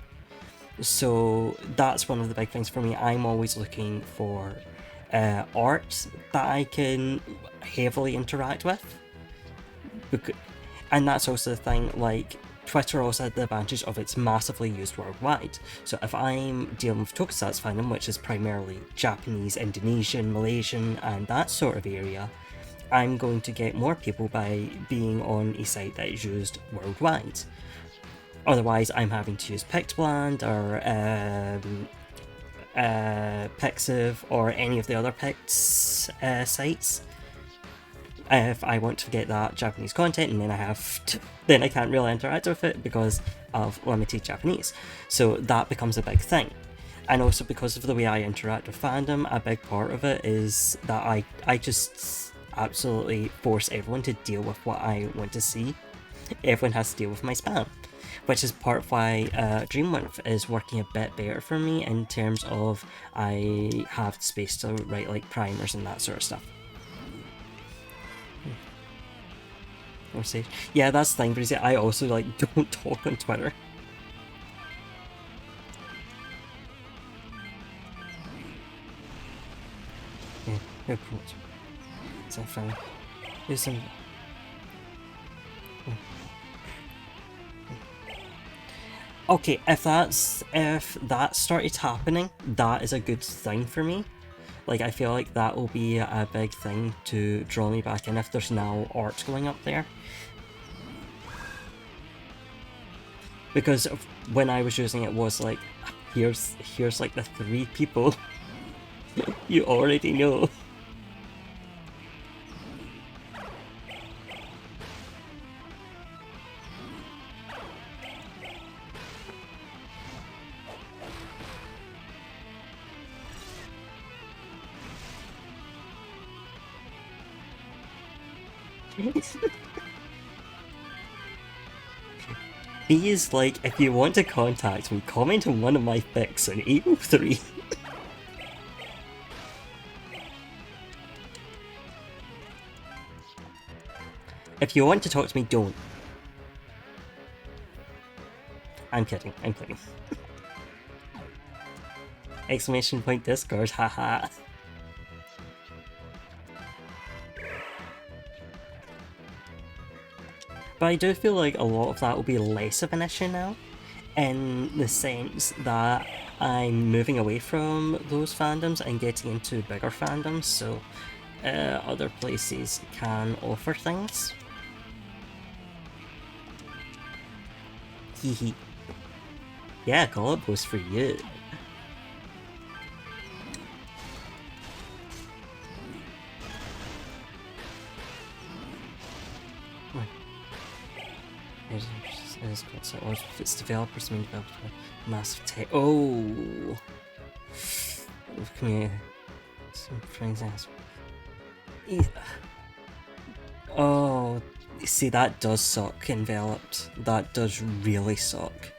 So that's one of the big things for me. I'm always looking for art that I can heavily interact with. And that's also the thing, like, Twitter also had the advantage of it's massively used worldwide. So if I'm dealing with Tokusatsu fandom, which is primarily Japanese, Indonesian, Malaysian, and that sort of area, I'm going to get more people by being on a site that is used worldwide. Otherwise, I'm having to use Pictoland or Pixiv or any of the other Pix sites if I want to get that Japanese content, and then I can't really interact with it because of limited Japanese. So that becomes a big thing. And also because of the way I interact with fandom, a big part of it is that I just absolutely force everyone to deal with what I want to see. Everyone has to deal with my spam, which is part of why Dreamwidth is working a bit better for me in terms of I have space to write like primers and that sort of stuff. Or say, yeah, that's the thing, but I also like don't talk on Twitter. Yeah, no quotes. Is that funny? There's some. Okay, if that started happening, that is a good thing for me. Like, I feel like that will be a big thing to draw me back in if there's now art going up there. Because when I was using it was like, here's like the 3 people you already know. He is like, if you want to contact me, comment on one of my fics on 803. If you want to talk to me, don't. I'm kidding, I'm kidding. Exclamation point Discord, haha. But I do feel like a lot of that will be less of an issue now, in the sense that I'm moving away from those fandoms and getting into bigger fandoms, so other places can offer things. Hehe. Yeah, call it post for you. It's developers, main developers, massive tech. Oh, come here. Some friends ask. Oh, see, that does suck. Enveloped. That does really suck.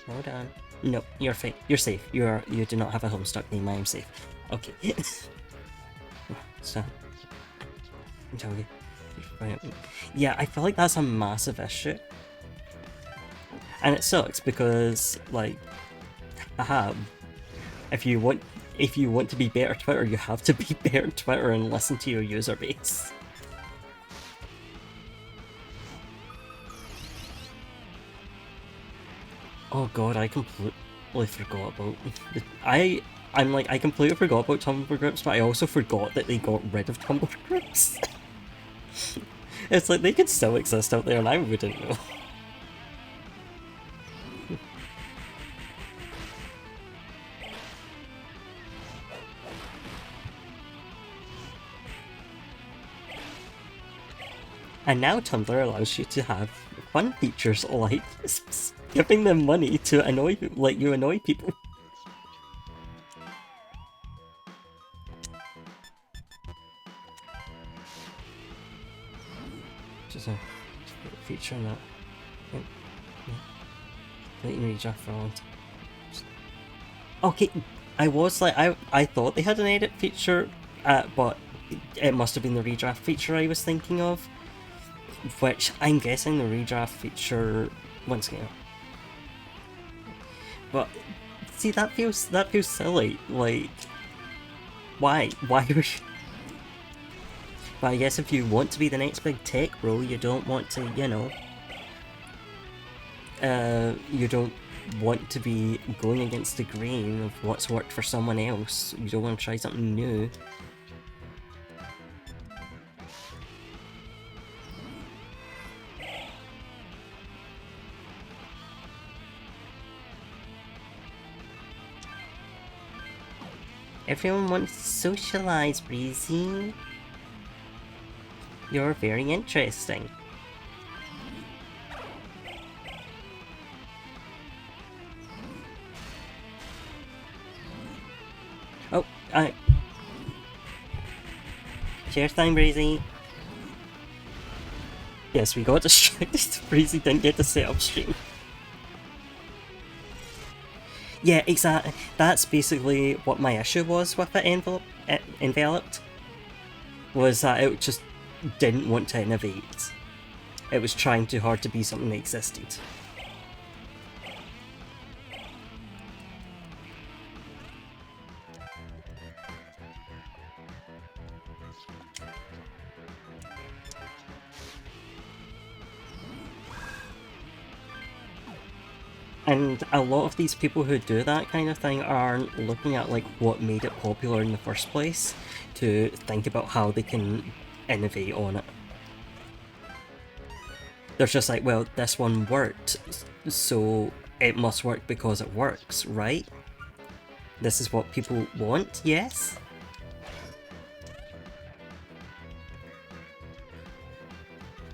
Hold on. No, you're fake. You're safe. You do not have a Homestuck name. I am safe. Okay. So, yeah, I feel like that's a massive issue, and it sucks because, like, haha, if you want to be better Twitter, you have to be better Twitter and listen to your user base. Oh god, I completely forgot about I completely forgot about Tumblr groups, but I also forgot that they got rid of Tumblr groups. It's like they could still exist out there and I wouldn't know. And now Tumblr allows you to have fun features like giving them money to let you annoy people. Just a feature in that. Let you read for a long time. Okay, I was like, I thought they had an edit feature, but it must have been the redraft feature I was thinking of, which I'm guessing the redraft feature once again. But see, that feels silly. Like, why? Why are you? But I guess if you want to be the next big tech bro, you don't want to, you don't want to be going against the grain of what's worked for someone else. You don't want to try something new. Everyone wants to socialize, Breezy. You're very interesting. Oh, share time, Breezy. Yes, we got distracted. Breezy didn't get to set up stream. Yeah, exactly. That's basically what my issue was with it enveloped. Was that it just didn't want to innovate. It was trying too hard to be something that existed. And a lot of these people who do that kind of thing aren't looking at like what made it popular in the first place to think about how they can innovate on it. They're just like, well, this one worked, so it must work because it works, right? This is what people want, yes?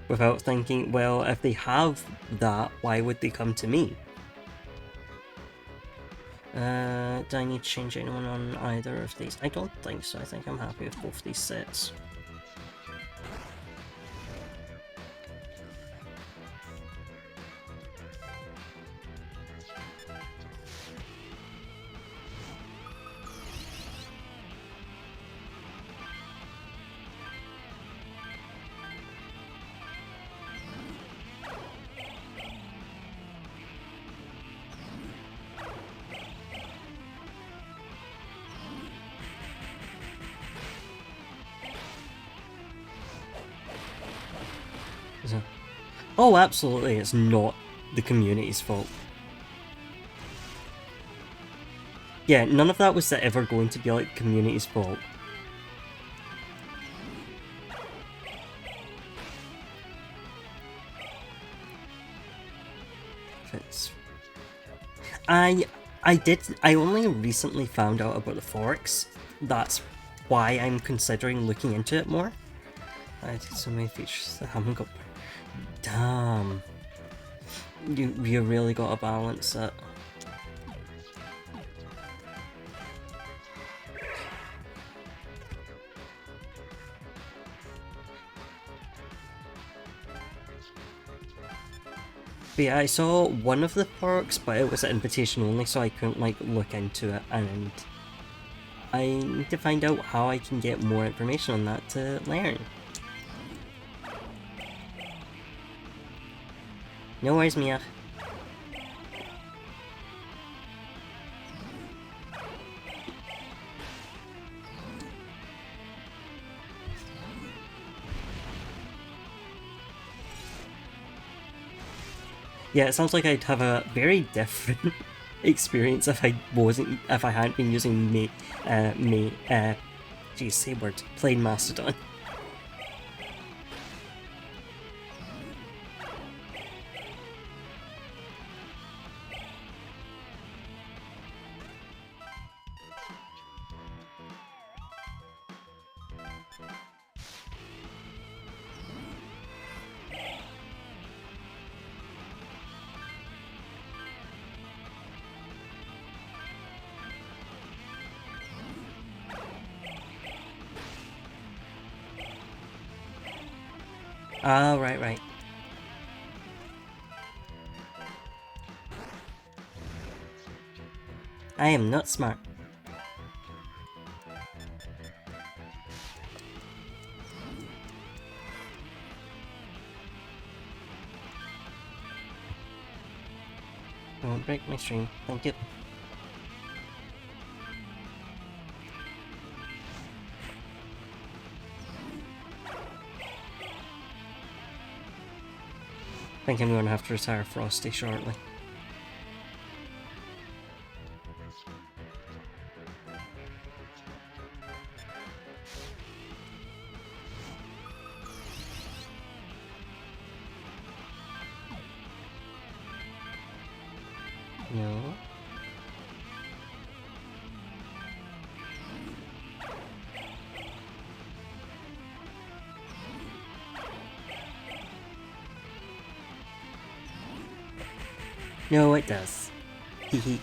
Without thinking, well, if they have that, why would they come to me? Do I need to change anyone on either of these? I don't think so. I think I'm happy with both these sets. Oh, absolutely, it's not the community's fault. Yeah, none of that was ever going to be like the community's fault. It's... I only recently found out about the forks. That's why I'm considering looking into it more. I did so many features that haven't got... Damn. You really gotta balance it. But yeah, I saw one of the perks, but it was an invitation only, so I couldn't like look into it, and I need to find out how I can get more information on that to learn. No worries, Mia. Yeah, it sounds like I'd have a very different experience if I hadn't been using geez, say word, plain Mastodon. Ah, right. I am not smart. Don't break my stream. Thank you. I think I'm going to have to retire Frosty shortly. No. No, it does. Hehe.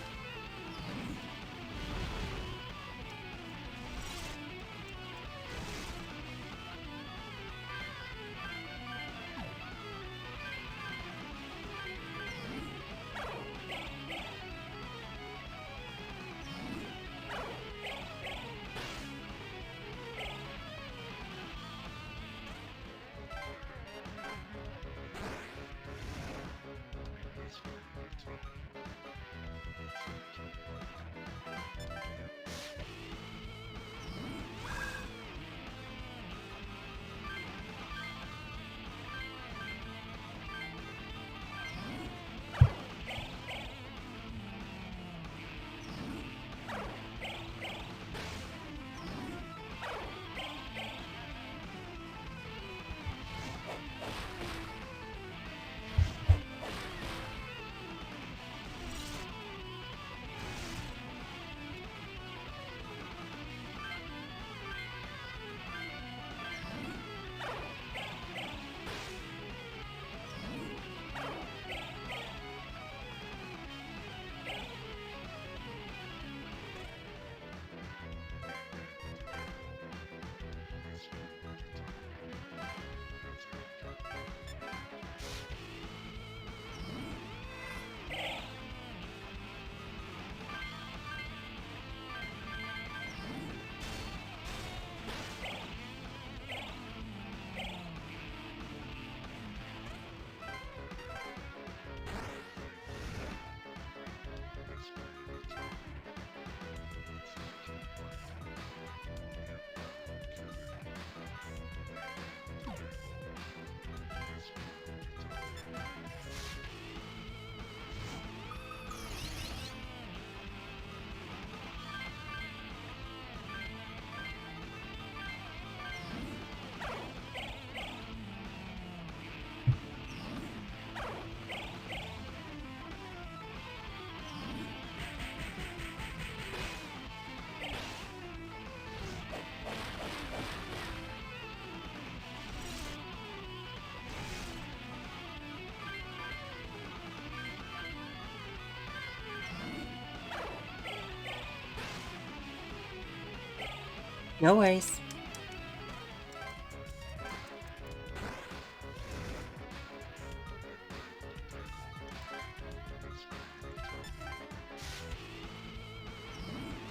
No worries.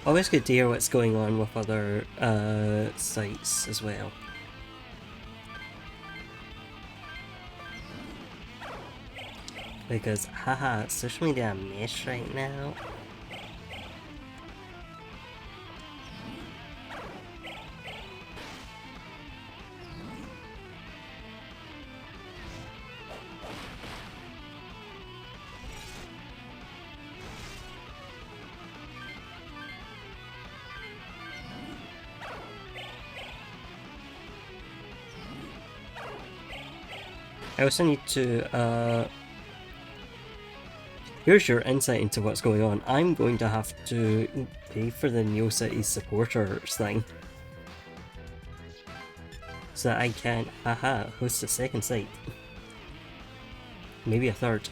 Always good to hear what's going on with other sites as well. Because, haha, social media a mess right now. I also need to, here's your insight into what's going on. I'm going to have to pay for the NeoCities supporters thing. So that I can, haha, host a second site. Maybe a third.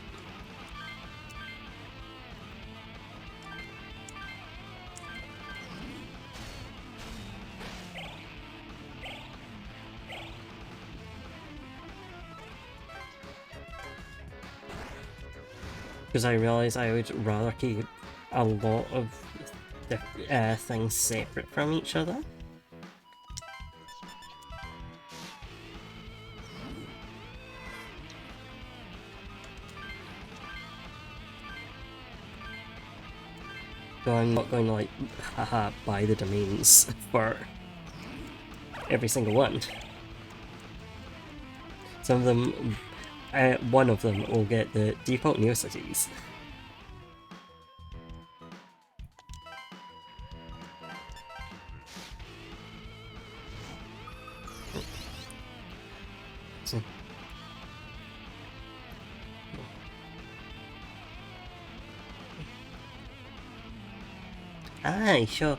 Because I realise I would rather keep a lot of things separate from each other. I'm not going to like, haha, buy the domains for every single one. Some of them, one of them will get the default Neocities. So, aye, sure.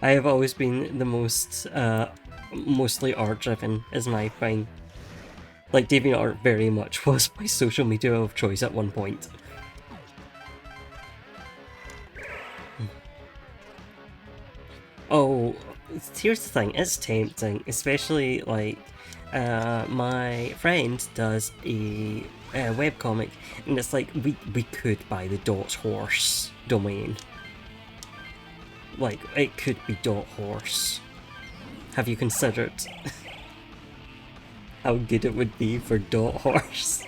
I have always been the most, mostly art driven is my thing. Like, DeviantArt very much was my social media of choice at one point. Oh, here's the thing, it's tempting, especially like, my friend does a webcomic, and it's like, we could buy the Dot Horse domain. Like, it could be Dot Horse. Have you considered how good it would be for Dot Horse?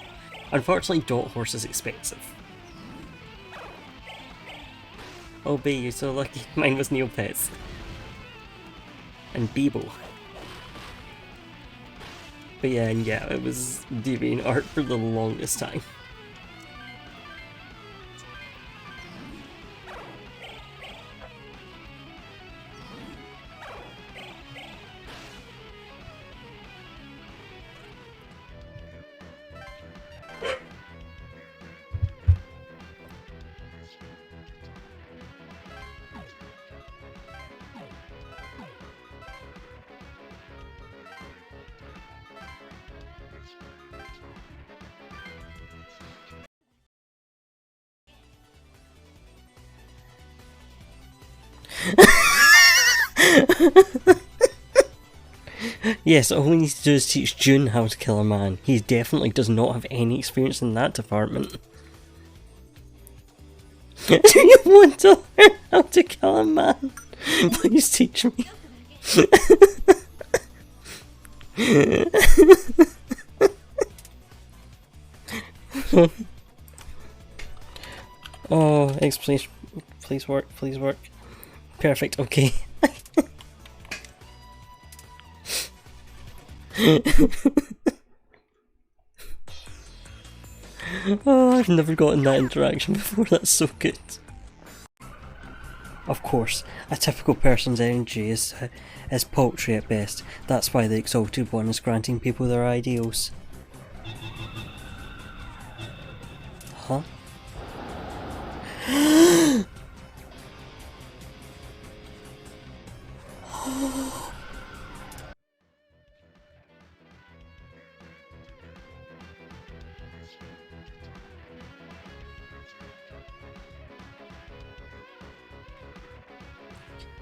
Unfortunately, Dot Horse is expensive. Oh, B, you're so lucky. Mine was Neopets. And Bebo. But yeah, and yeah, it was DeviantArt for the longest time. Yes, all we need to do is teach June how to kill a man. He definitely does not have any experience in that department. Do you want to learn how to kill a man? Please teach me. Oh, X, please work, please work. Perfect, okay. Oh, I've never gotten that interaction before, that's so good. Of course, a typical person's energy is paltry at best. That's why the Exalted One is granting people their ideals. Huh?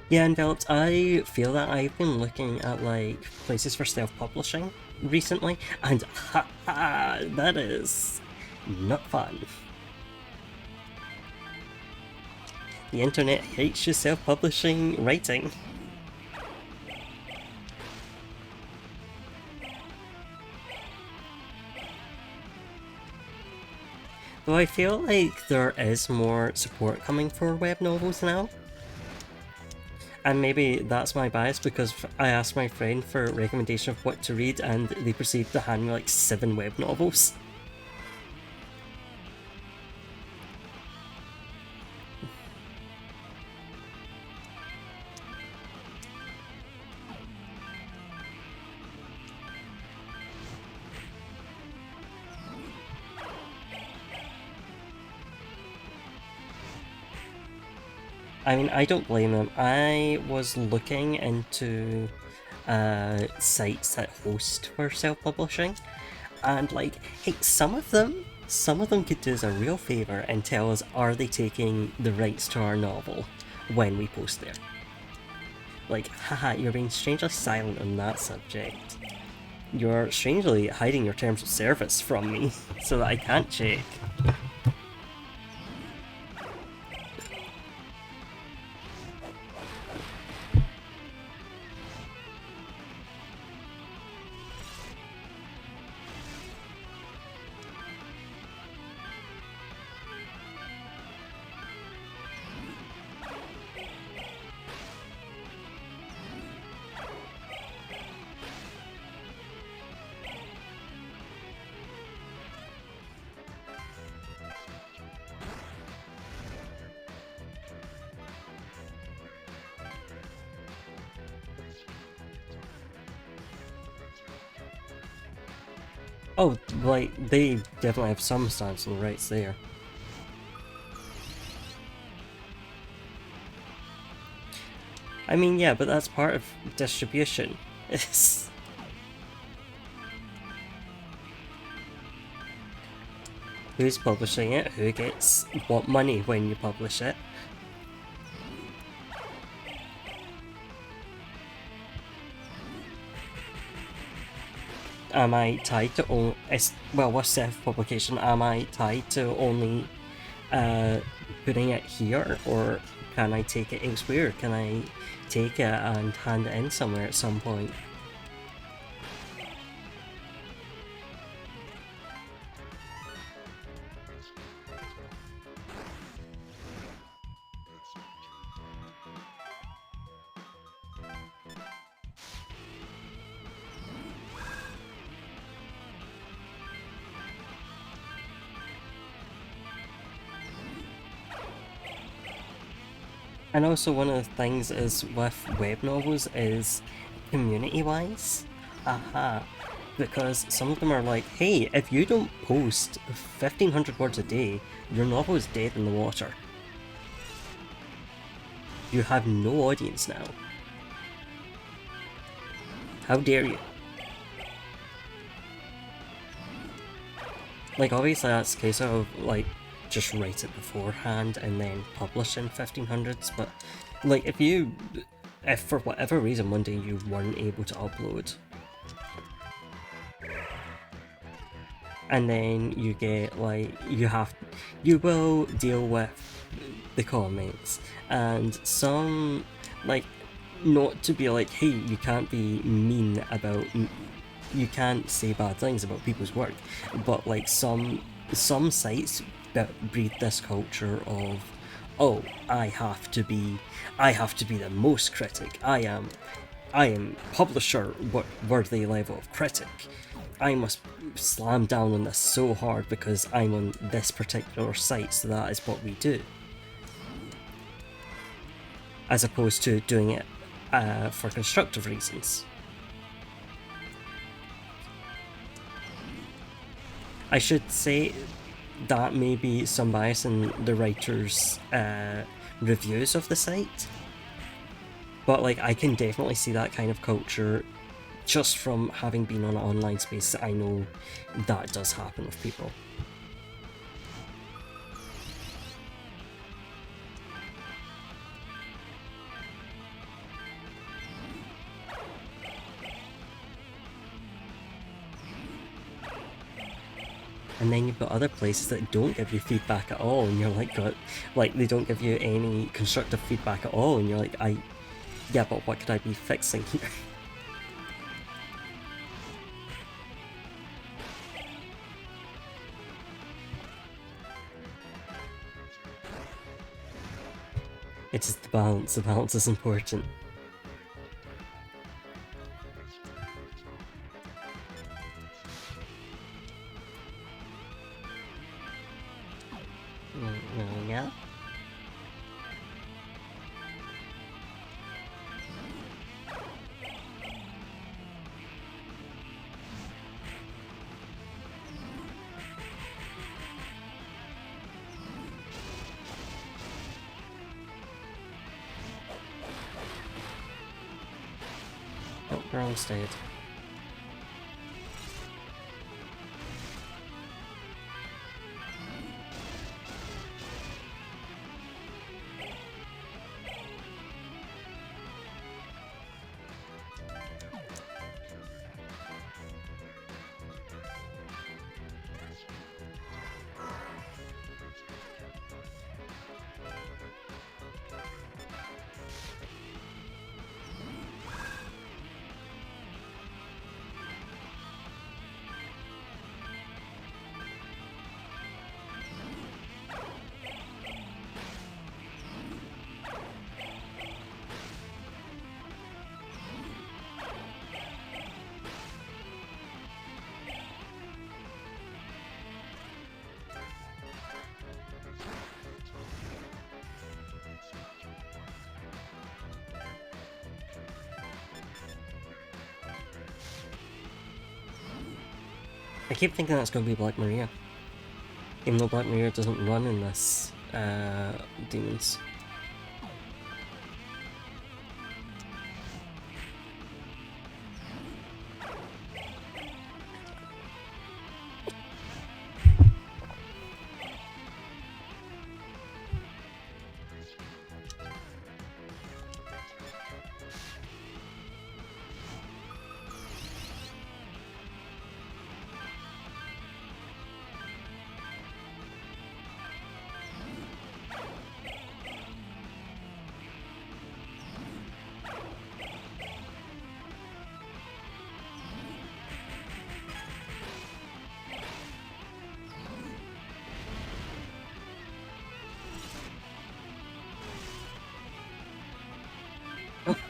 Yeah, Enveloped, I feel that I've been looking at like places for self-publishing recently, and that is not fun. The internet hates your self-publishing writing. Though I feel like there is more support coming for web novels now. And maybe that's my bias because I asked my friend for a recommendation of what to read and they proceeded to hand me like 7 web novels. I mean, I don't blame them. I was looking into sites that host for self-publishing, and like, hey, some of them could do us a real favour and tell us, are they taking the rights to our novel when we post there? Like, haha, you're being strangely silent on that subject. You're strangely hiding your terms of service from me so that I can't check. Oh, like, they definitely have some stance on the rights there. I mean, yeah, but that's part of distribution. Who's publishing it? Who gets what money when you publish it? Am I tied to only... Well, with self-publication, am I tied to only putting it here, or can I take it elsewhere? Can I take it and hand it in somewhere at some point? And also one of the things is with web novels is community-wise. Aha. Because some of them are like, hey, if you don't post 1500 words a day, your novel is dead in the water. You have no audience now. How dare you? Like, obviously that's a case of, like, just write it beforehand and then publish in 1500s, but, like, if for whatever reason one day you weren't able to upload, and then you get, like, you will deal with the comments, and some, like, not to be like, hey, you can't be mean about, you can't say bad things about people's work, but like some sites breed this culture of, oh, I have to be the most critic. I am publisher worthy level of critic. I must slam down on this so hard because I'm on this particular site, so that is what we do. As opposed to doing it for constructive reasons. I should say that may be some bias in the writers' reviews of the site, but like I can definitely see that kind of culture just from having been on an online space. I know that does happen with people. And then you've got other places that don't give you feedback at all, and you're like, God, like they don't give you any constructive feedback at all, and you're like, yeah, but what could I be fixing here? It's just the balance is important. Yeah. Oh, wrong state. I keep thinking that's going to be Black Maria. Even though Black Maria doesn't run in this Demons.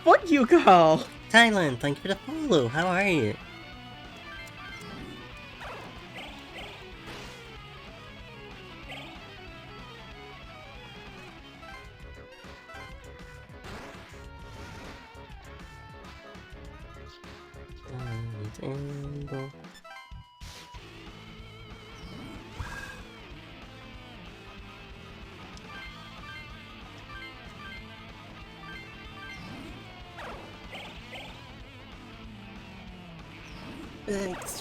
Fuck you, Carl! Thailand, thank you for the follow. How are you?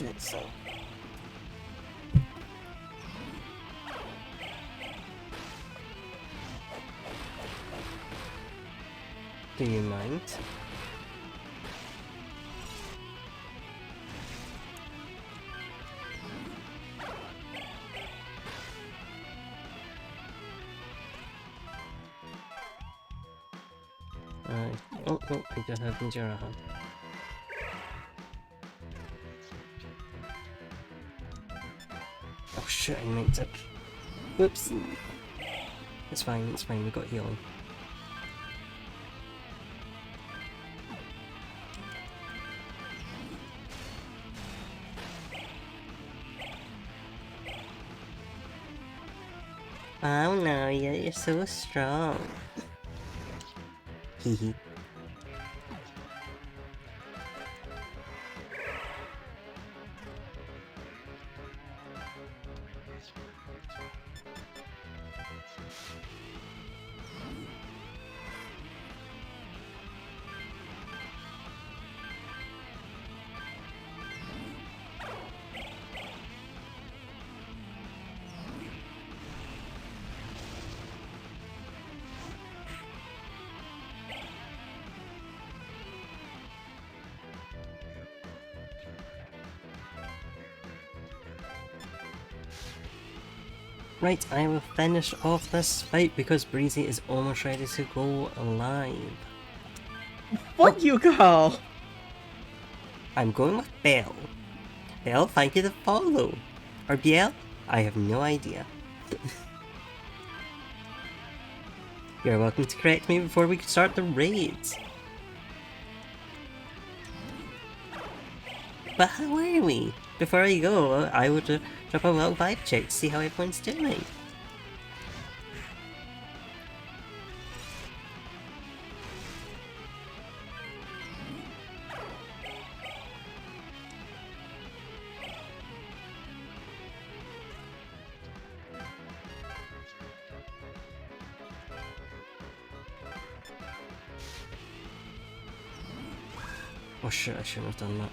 And so. Do you mind? Oh, I don't have Njaraha. Oh shit, I meant to. Whoops. It's fine, we got healing. Oh no, you're so strong. Hehe. Right, I will finish off this fight because Breezy is almost ready to go live. Fuck you, Carl! I'm going with Belle. Belle, thank you to follow. Or Biel? I have no idea. You're welcome to correct me before we start the raids. But how are we? Before I go, I will drop a little vibe check to see how everyone's doing. Oh shit, I shouldn't have done that.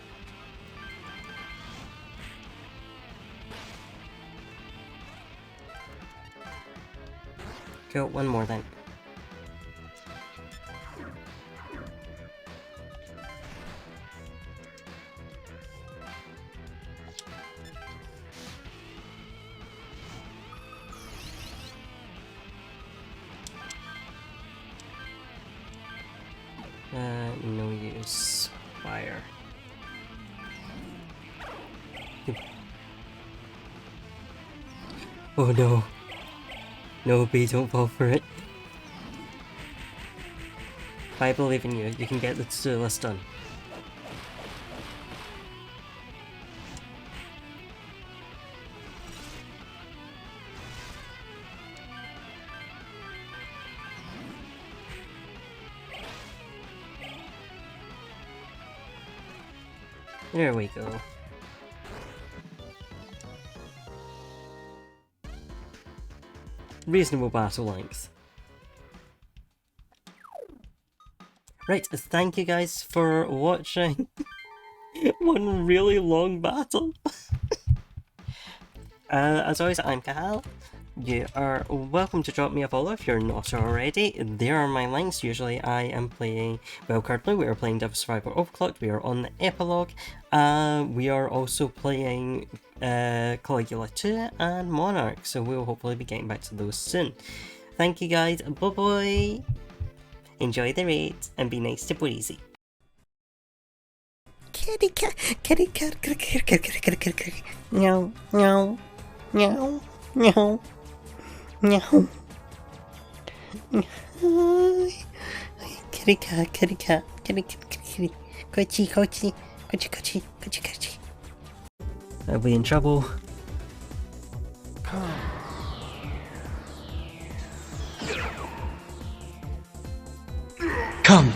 Go, one more then. No use. Fire. Oh no. No, B, don't fall for it. I believe in you. You can get the to-do list done. There we go. reasonable battle length. Right, thank you guys for watching one really long battle. As always, I'm Kahal. You are welcome to drop me a follow if you're not already. There are my links. Usually I am playing Wildcard. We are playing Devil Survivor Overclocked. We are on the epilogue. We are also playing Caligula 2 and Monarch, so we'll hopefully be getting back to those soon. Thank you guys. Bye bye. Enjoy the raid and be nice to Breezy. Kitty cat, kitty cat, kitty cat, kitty cat, kitty cat, meow, meow, meow, meow. Meow. Kitty cat, kitty cat, kitty kitty kitty, coachy, coachy, coachy, coachy, coachy, coachy. I'll be in trouble. Come.